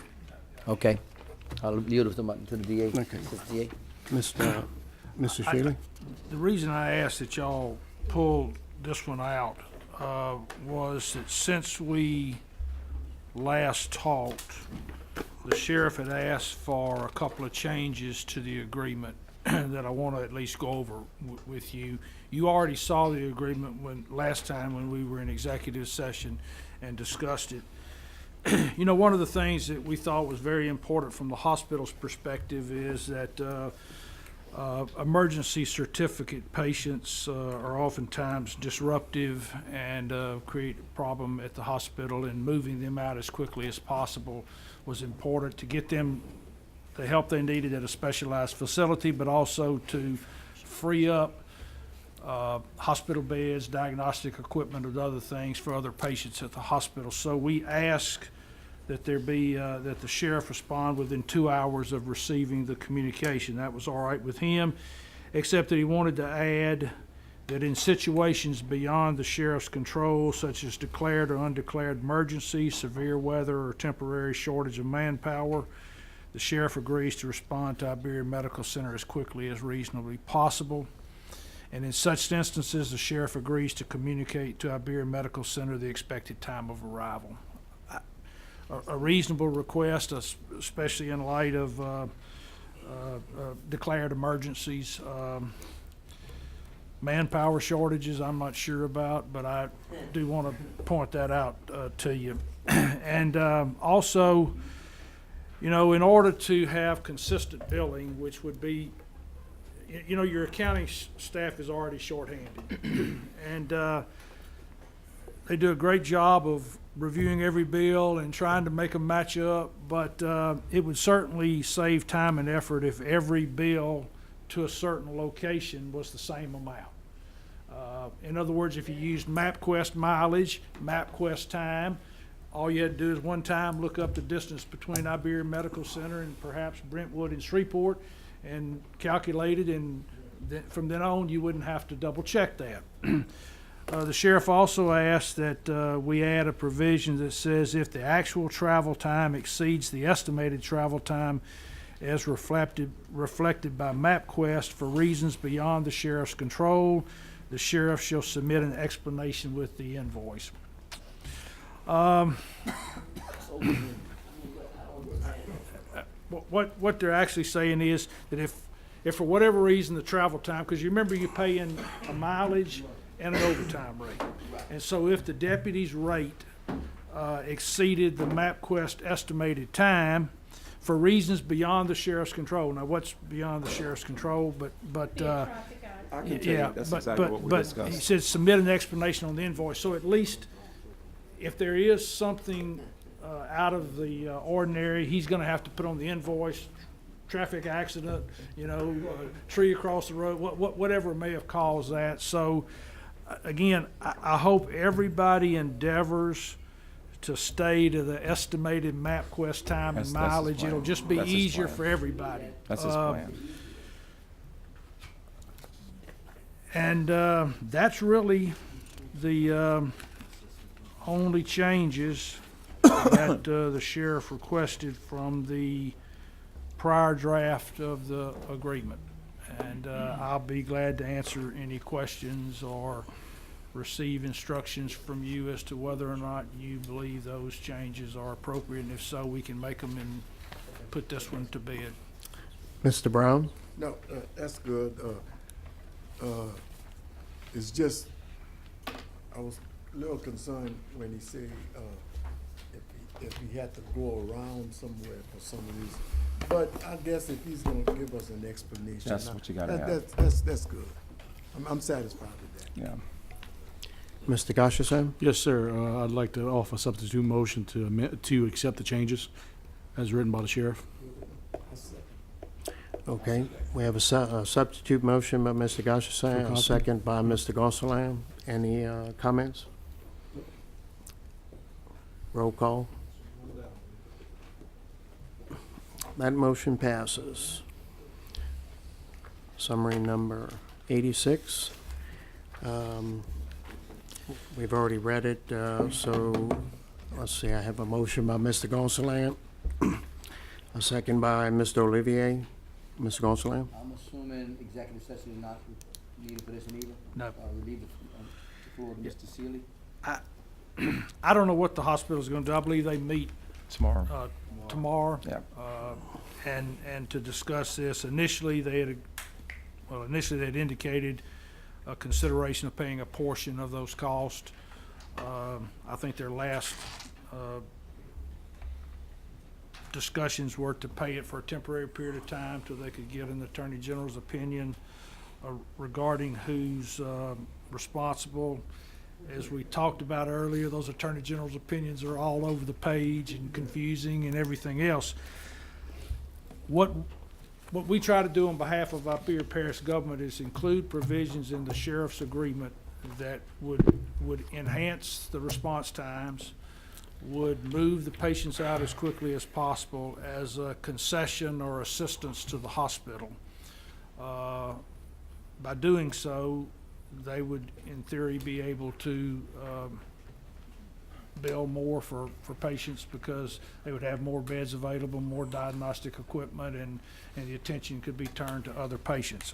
Okay. I'll yield it to the DA. Okay. DA. Mr. Shealy? The reason I asked that y'all pull this one out was that since we last talked, the sheriff had asked for a couple of changes to the agreement that I want to at least go over with you. You already saw the agreement last time when we were in executive session and discussed it. You know, one of the things that we thought was very important from the hospital's perspective is that emergency certificate patients are oftentimes disruptive and create a problem at the hospital, and moving them out as quickly as possible was important to get them the help they needed at a specialized facility, but also to free up hospital beds, diagnostic equipment, and other things for other patients at the hospital. So we ask that there be, that the sheriff respond within 2 hours of receiving the communication. That was all right with him, except that he wanted to add that in situations beyond the sheriff's control, such as declared or undeclared emergency, severe weather, or temporary shortage of manpower, the sheriff agrees to respond to Iberia Medical Center as quickly as reasonably possible. And in such instances, the sheriff agrees to communicate to Iberia Medical Center the expected time of arrival. A reasonable request, especially in light of declared emergencies. Manpower shortages, I'm not sure about, but I do want to point that out to you. And also, you know, in order to have consistent billing, which would be, you know, your accounting staff is already shorthanded. And they do a great job of reviewing every bill and trying to make them match up, but it would certainly save time and effort if every bill to a certain location was the same amount. In other words, if you used MapQuest mileage, MapQuest time, all you had to do is one time look up the distance between Iberia Medical Center and perhaps Brentwood and Shreveport and calculate it, and from then on you wouldn't have to double check that. The sheriff also asked that we add a provision that says if the actual travel time exceeds the estimated travel time as reflected by MapQuest for reasons beyond the sheriff's control, the sheriff shall submit an explanation with the invoice. What they're actually saying is that if for whatever reason the travel time, because you remember you're paying a mileage and an overtime rate, and so if the deputy's rate exceeded the MapQuest estimated time for reasons beyond the sheriff's control. Now, what's beyond the sheriff's control? But I can tell you, that's exactly what we But discussed. he said submit an explanation on the invoice. So at least if there is something out of the ordinary, he's going to have to put on the invoice, traffic accident, you know, tree across the road, whatever may have caused that. So again, I hope everybody endeavors to stay to the estimated MapQuest time and That's his mileage. plan. It'll just be That's his easier plan. for everybody. That's his plan. And that's really the only changes that the sheriff requested from the prior draft of the agreement. And I'll be glad to answer any questions or receive instructions from you as to whether or not you believe those changes are appropriate, and if so, we can make them and put this one to bed. Mr. Brown? No, that's good. It's just, I was a little concerned when he said, if he had to go around somewhere for some reason. But I guess if he's gonna give us an explanation. That's what you gotta have. That's good. I'm satisfied with that. Yeah. Mr. Gashasan? Yes, sir. I'd like to offer a substitute motion to accept the changes as written by the sheriff. Okay, we have a substitute motion by Mr. Gashasan, a copy. second by Mr. Gonsalas. Any comments? Roll call. That motion passes. Summary number 86. We've already read it, so let's see, I have a motion by Mr. Gonsalas, a second by Mr. Olivier. Mr. Gonsalas? I'm assuming executive session is not needed for this one either? No. We leave the floor to Mr. Sealy? I don't know what the hospital's gonna do. I believe they meet Tomorrow. tomorrow. Yeah. And to discuss this. Initially, they had indicated a consideration of paying a portion of those costs. I think their last discussions were to pay it for a temporary period of time till they could get an Attorney General's opinion regarding who's responsible. As we talked about earlier, those Attorney General's opinions are all over the page and confusing and everything else. What what we try to do on behalf of Iberia Parish government is include provisions in the sheriff's agreement that would enhance the response times, would move the patients out as quickly as possible as a concession or assistance to the hospital. By doing so, they would, in theory, be able to bill more for patients because they would have more beds available, more diagnostic equipment, and the attention could be turned to other patients.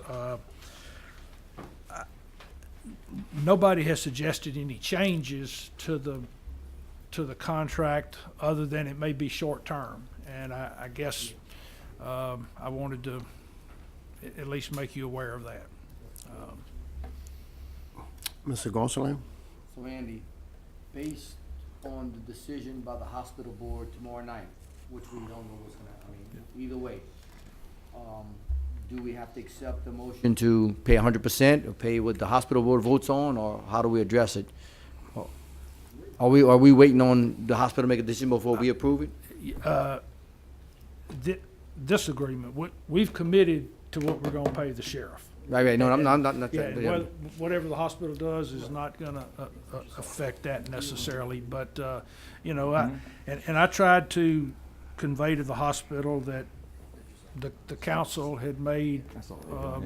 Nobody has suggested any changes to the contract other than it may be short-term. And I guess I wanted to at least make you aware of that. Mr. Gonsalas? So Andy, based on the decision by the hospital board tomorrow night, which we don't know what's gonna, either way, do we have to accept the motion to pay 100% or pay what the hospital board votes on, or how do we address it? Are we waiting on the hospital to make a decision before we approve it? This agreement, we've committed to what we're gonna pay the sheriff. Right, no, I'm not. Yeah, and whatever the hospital does is not gonna affect that necessarily, but, you know, and I tried to convey to the hospital that the council had made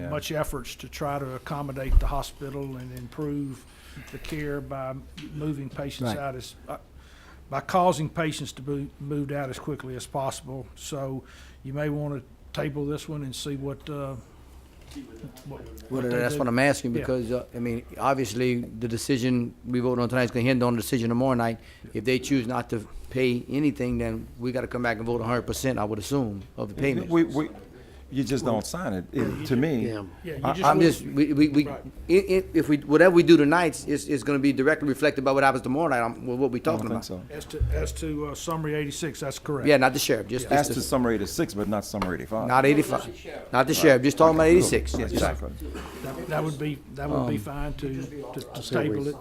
much efforts to try to accommodate the hospital and improve the care by moving patients out by causing patients to be moved out as quickly as possible. So you may want to table this one and see what Well, that's what I'm asking, because, obviously, the decision we vote on tonight is gonna hinge on the decision tomorrow night. If they choose not to pay anything, then we gotta come back and vote 100%, I would assume, of the payment. You just don't sign it. To me, Yeah. I'm just, if we, whatever we do tonight is gonna be directly reflected by what happens tomorrow night, what we I don't talking think about. so. as to summary 86, that's correct. Yeah, not the sheriff, just As to summary 86, but not summary 85. not 85, not the sheriff, just talking about 86. Yes, exactly. That would be fine to table it.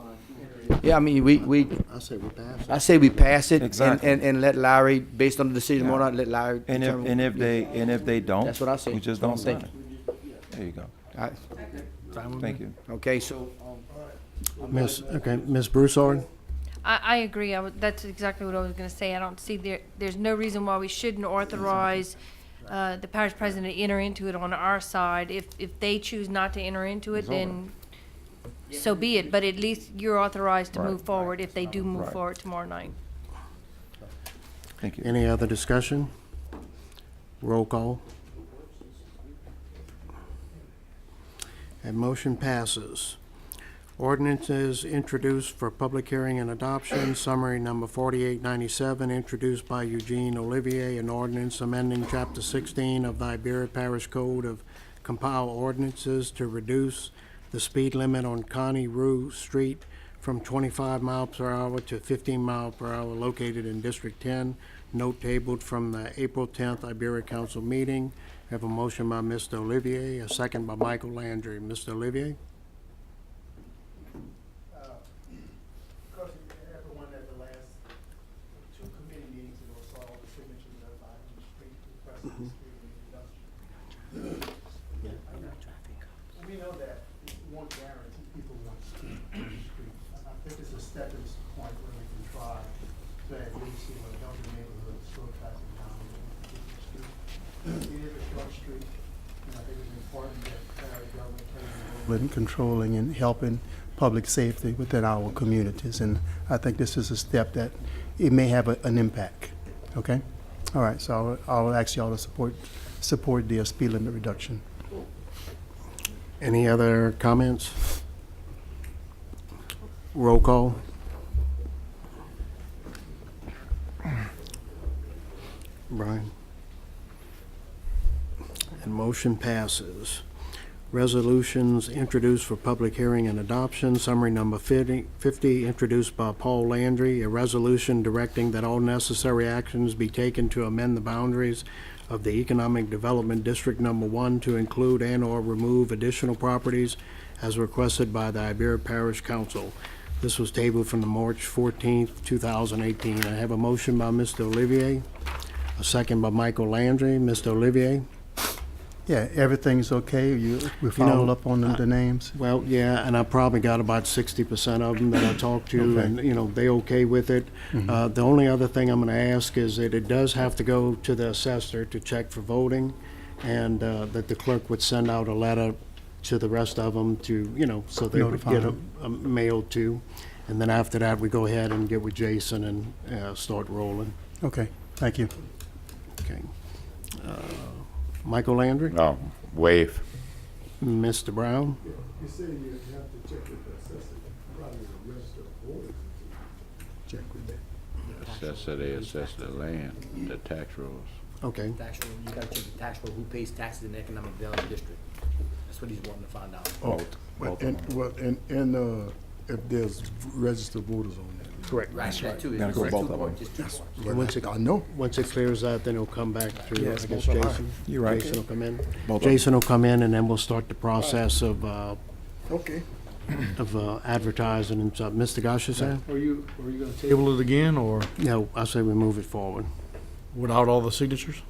Yeah, we, I say we pass it. I say we pass it Exactly. and let Larry, based on the decision tomorrow night, let Larry And determine. if they don't, That's what I say. we just That's don't what sign I'm it. There you go. All right. Fine with Thank me. you. Okay, so, Ms. Broussard? I agree. That's exactly what I was gonna say. I don't see there's no reason why we shouldn't authorize the parish president to enter into it on our side. If they choose not to enter into it, It's over. then so be it. But at least you're authorized to Right. move forward if they do move Right. forward tomorrow night. Thank you. Any other discussion? Roll call. And motion passes. Ordinances introduced for public hearing and adoption, summary number 4897, introduced by Eugene Olivier, an ordinance amending Chapter 16 of the Iberia Parish Code of Compiled Ordinances to reduce the speed limit on Connie Rue Street from 25 miles per hour to 15 miles per hour located in District 10. Note tabled from the April 10th Iberia Council meeting. I have a motion by Mr. Olivier, a second by Michael Landry. Mr. Olivier? Because everyone at the last two committee meetings ago saw the signatures of items requesting speed reduction. We know that it won't guarantee people want speed on the street. I think it's a stepping point where we can try to at least, help the neighborhood slow traffic down on the street. It is a short street, and I think it's important that parish government plays a role in controlling and helping public safety within our communities, and I think this is a step that it may have an impact, okay? All right, so I'll ask y'all to support the speed limit reduction. Any other comments? Roll call. Brian? And motion passes. Resolutions introduced for public hearing and adoption, summary number 50, introduced by Paul Landry, a resolution directing that all necessary actions be taken to amend the boundaries of the Economic Development District Number 1 to include and/or remove additional properties as requested by the Iberia Parish Council. This was tabled from the March 14th, 2018. I have a motion by Mr. Olivier, a second by Michael Landry. Mr. Olivier? Yeah, everything's okay? We followed up on the names? Well, yeah, and I probably got about 60% of them that I talked to, Okay. and, they okay with it. The only other thing I'm gonna ask is that it does have to go to the assessor to check for voting, and that the clerk would send out a letter to the rest of them to, so they would Notify get them. a mail too. And then after that, we go ahead and get with Jason and start rolling. Okay, thank you. Okay. Michael Landry? Oh, wave. Mr. Brown? You say you have to check with the assessor, probably the register of voters to check with that. They assess the land, the tax rolls. Okay. Tax roll, you gotta check the tax roll, who pays taxes in the economic development district. That's what he's wanting to find out. If there's registered voters on that. Correct. Right, that too. Gotta go It's both two of them. parts, just two parts. Once it- I know. Once it clears out, then it'll come back through, I Yes, guess, both of them. Jason. You're right. Jason will come in. Both of Jason will come in, and then we'll start the process of Okay. advertising and stuff. Mr. Gosh, is that? Are you gonna table it again, or No, I say we move it forward. without all the signatures?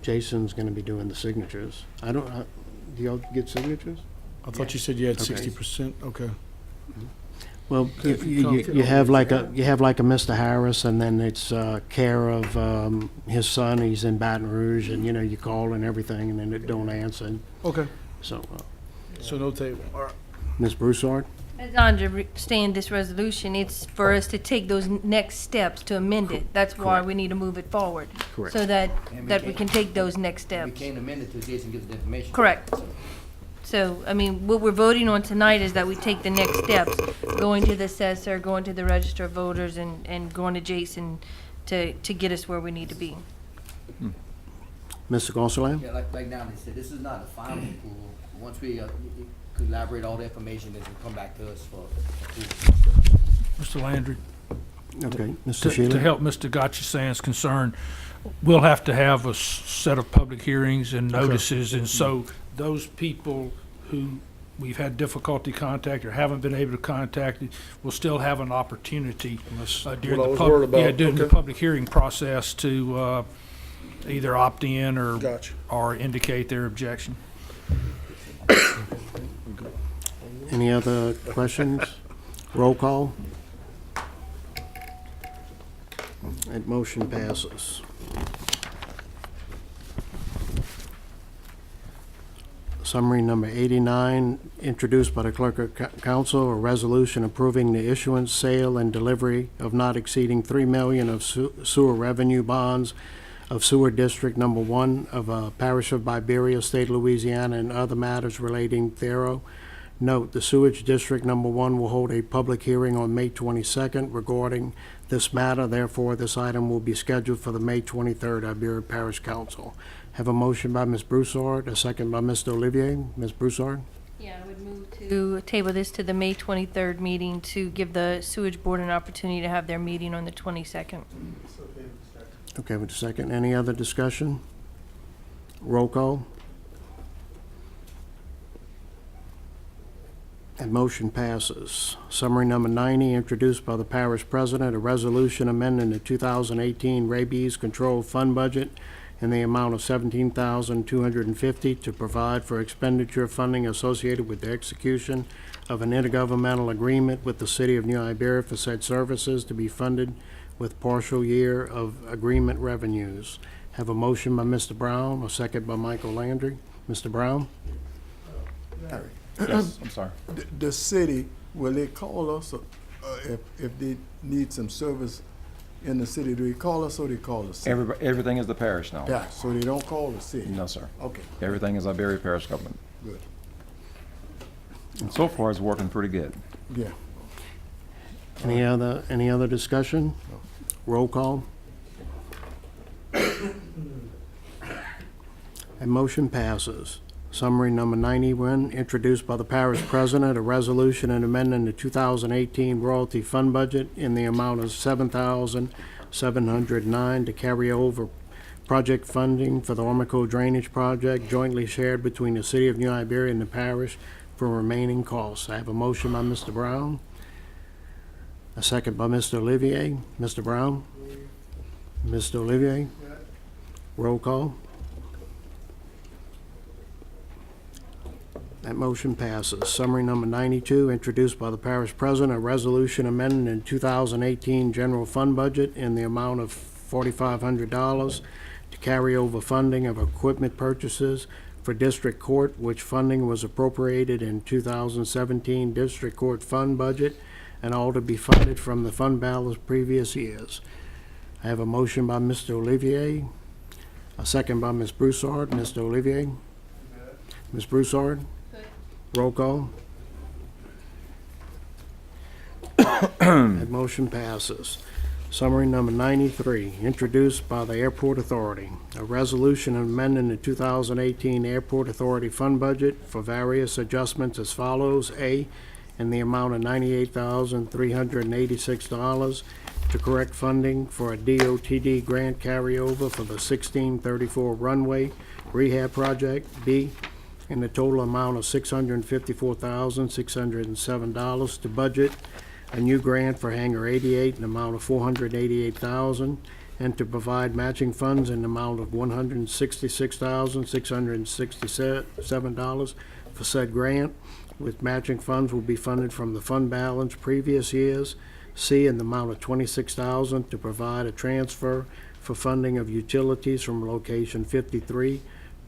Jason's gonna be doing the signatures. Do y'all get signatures? I thought you said you had Okay. 60%, okay. Well, Okay, if you you come- have like a Mr. Harris, and then it's care of his son. He's in Baton Rouge, and, you call and everything, and then it don't answer. Okay, So, so no table, all right. Ms. Broussard? As I understand this resolution, it's for us to take those next steps to amend it. That's why we need to move it forward. Correct. So that And we can take those next We steps. can't amend it till Jason gives the information. Correct. So, I mean, what we're voting on tonight is that we take the next steps, going to the assessor, going to the register of voters, and going to Jason to get us where we need to be. Mr. Gonsalas? Yeah, like now, they said, this is not a final approval. Once we collaborate all the information, then it'll come back to us for approval. Mr. Landry, Okay, Mr. to Shealy? help Mr. Gotchasan's concern, we'll have to have a set of public hearings and notices, and so those people who we've had difficulty contacting or haven't been able to contact, will still have an opportunity during what I the was worried about. during the Okay. public hearing process to either opt in Gotcha. or indicate their objection. Any other questions? Roll call? That motion passes. Summary number 89, introduced by the Clerk of Council, a resolution approving the issuance, sale, and delivery of not exceeding $3 million of sewer revenue bonds of Sewer District Number 1 of Parish of Iberia, State of Louisiana, and other matters relating thereof. Note, the Sewage District Number 1 will hold a public hearing on May 22nd regarding this matter. Therefore, this item will be scheduled for the May 23rd Iberia Parish Council. Have a motion by Ms. Broussard, a second by Mr. Olivier. Ms. Broussard? Yeah, I would move to table this to the May 23rd meeting to give the sewage board an opportunity to have their meeting on the 22nd. Okay, with a second. Any other discussion? Roll call. And motion passes. Summary number 90, introduced by the parish president, a resolution amending the 2018 rabies control fund budget in the amount of $17,250 to provide for expenditure funding associated with the execution of an intergovernmental agreement with the city of New Iberia for said services to be funded with partial year of agreement revenues. Have a motion by Mr. Brown, a second by Michael Landry. Mr. Brown? Yes, I'm sorry. The city, will they call us if they need some service in the city? Do they call us or they call the city? Everything is the parish now. Yeah, so they don't call the city? No, sir. Okay, Everything is Iberia Parish government. good. And so far, it's working pretty good. Yeah. Any other discussion? Roll call. And motion passes. Summary number 91, introduced by the parish president, a resolution and amending the 2018 royalty fund budget in the amount of $7,709 to carry over project funding for the Ormico Drainage Project jointly shared between the city of New Iberia and the parish for remaining costs. I have a motion by Mr. Brown. A second by Mr. Olivier. Mr. Brown? Mr. Olivier? Roll call. That motion passes. Summary number 92, introduced by the parish president, a resolution amending the 2018 general fund budget in the amount of $4,500 to carry over funding of equipment purchases for district court, which funding was appropriated in 2017 district court fund budget and all to be funded from the fund balance previous years. I have a motion by Mr. Olivier, a second by Ms. Broussard. Mr. Olivier? Ms. Broussard? Roll call. That motion passes. Summary number 93, introduced by the Airport Authority. A resolution amending the 2018 Airport Authority fund budget for various adjustments as follows. A, in the amount of $98,386 to correct funding for a DOTD grant carryover for the 1634 runway rehab project. B, in the total amount of $654,607 to budget a new grant for Hangar 88 in the amount of $488,000 and to provide matching funds in the amount of $166,667 for said grant, with matching funds will be funded from the fund balance previous years. C, in the amount of $26,000 to provide a transfer for funding of utilities from location 53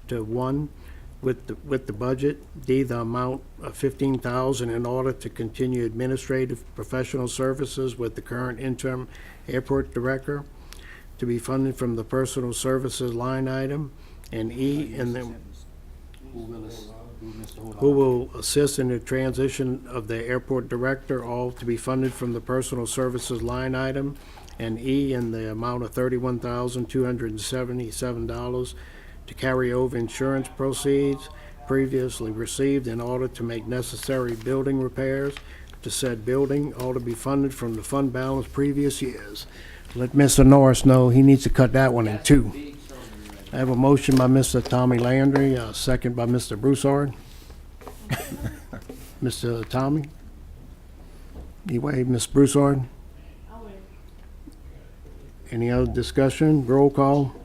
to 1 with the budget. D, the amount of $15,000 in order to continue administrative professional services with the current interim airport director to be funded from the personal services line item. And E, in the who will assist in the transition of the airport director, all to be funded from the personal services line item. And E, in the amount of $31,277 to carry over insurance proceeds previously received in order to make necessary building repairs to said building, all to be funded from the fund balance previous years. Let Mr. Norris know he needs to cut that one in two. I have a motion by Mr. Tommy Landry, a second by Mr. Broussard. Mr. Tommy? You wave, Ms. Broussard? Any other discussion? Roll call?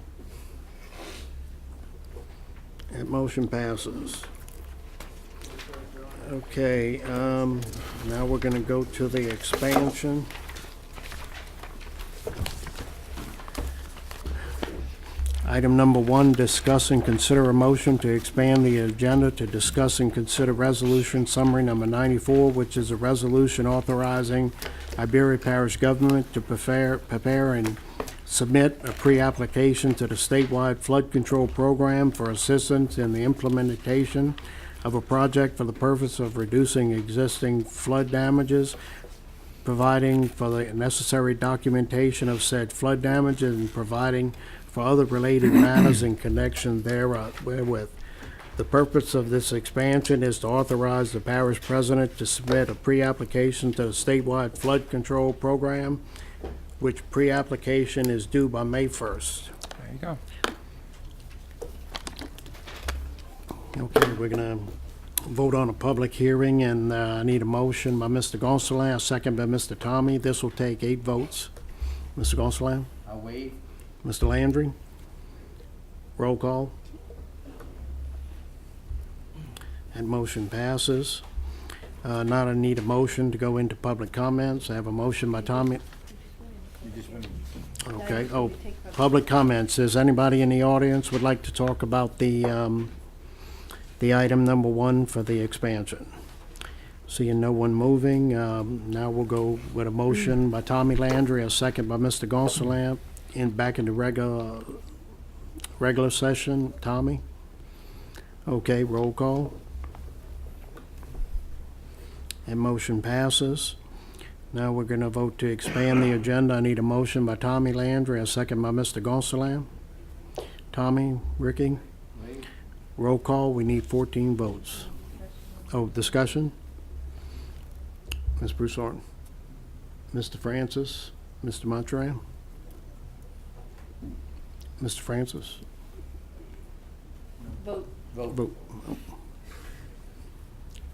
That motion passes. Okay, now we're gonna go to the expansion. Item number 1, discuss and consider a motion to expand the agenda to discuss and consider resolution summary number 94, which is a resolution authorizing Iberia Parish government to prepare and submit a pre-application to the statewide flood control program for assistance in the implementation of a project for the purpose of reducing existing flood damages, providing for the necessary documentation of said flood damage, and providing for other related matters in connection therewith. The purpose of this expansion is to authorize the parish president to submit a pre-application to the statewide flood control program, which pre-application is due by May 1st. There you go. Okay, we're gonna vote on a public hearing, and I need a motion by Mr. Gonsalas, a second by Mr. Tommy. This will take 8 votes. Mr. Gonsalas? I'll waive. Mr. Landry? Roll call. And motion passes. Now I need a motion to go into public comments. I have a motion by Tommy. Okay, public comments. Is anybody in the audience would like to talk about the item number 1 for the expansion? Seeing no one moving, now we'll go with a motion by Tommy Landry, a second by Mr. Gonsalas, back into regular session. Tommy? Okay, roll call. And motion passes. Now we're going to vote to expand the agenda. I need a motion by Tommy Landry, a second by Mr. Gonsalas. Tommy, Ricky? Roll call, we need 14 votes. Oh, discussion? Ms. Broussard? Mr. Francis? Mr. Montreal? Mr. Francis? Vote. Vote.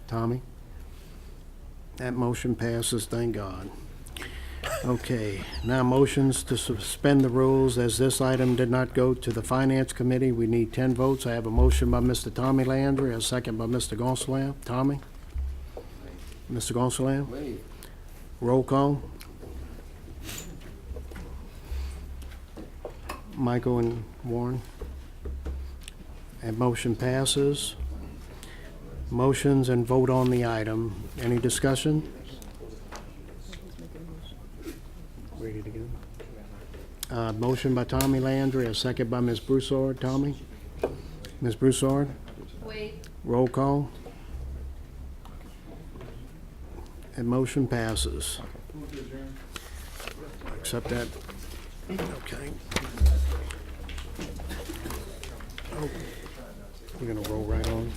Tommy? That motion passes, thank God. Okay, now motions to suspend the rules as this item did not go to the Finance Committee. We need 10 votes. I have a motion by Mr. Tommy Landry, a second by Mr. Gonsalas. Tommy? Mr. Gonsalas? Roll call. Michael and Warren? And motion passes. Motions and vote on the item. Any discussion? Ready to go? Motion by Tommy Landry, a second by Ms. Broussard. Tommy? Ms. Broussard? Wait. Roll call. And motion passes. Accept that. Okay. Oh, we're gonna roll right on.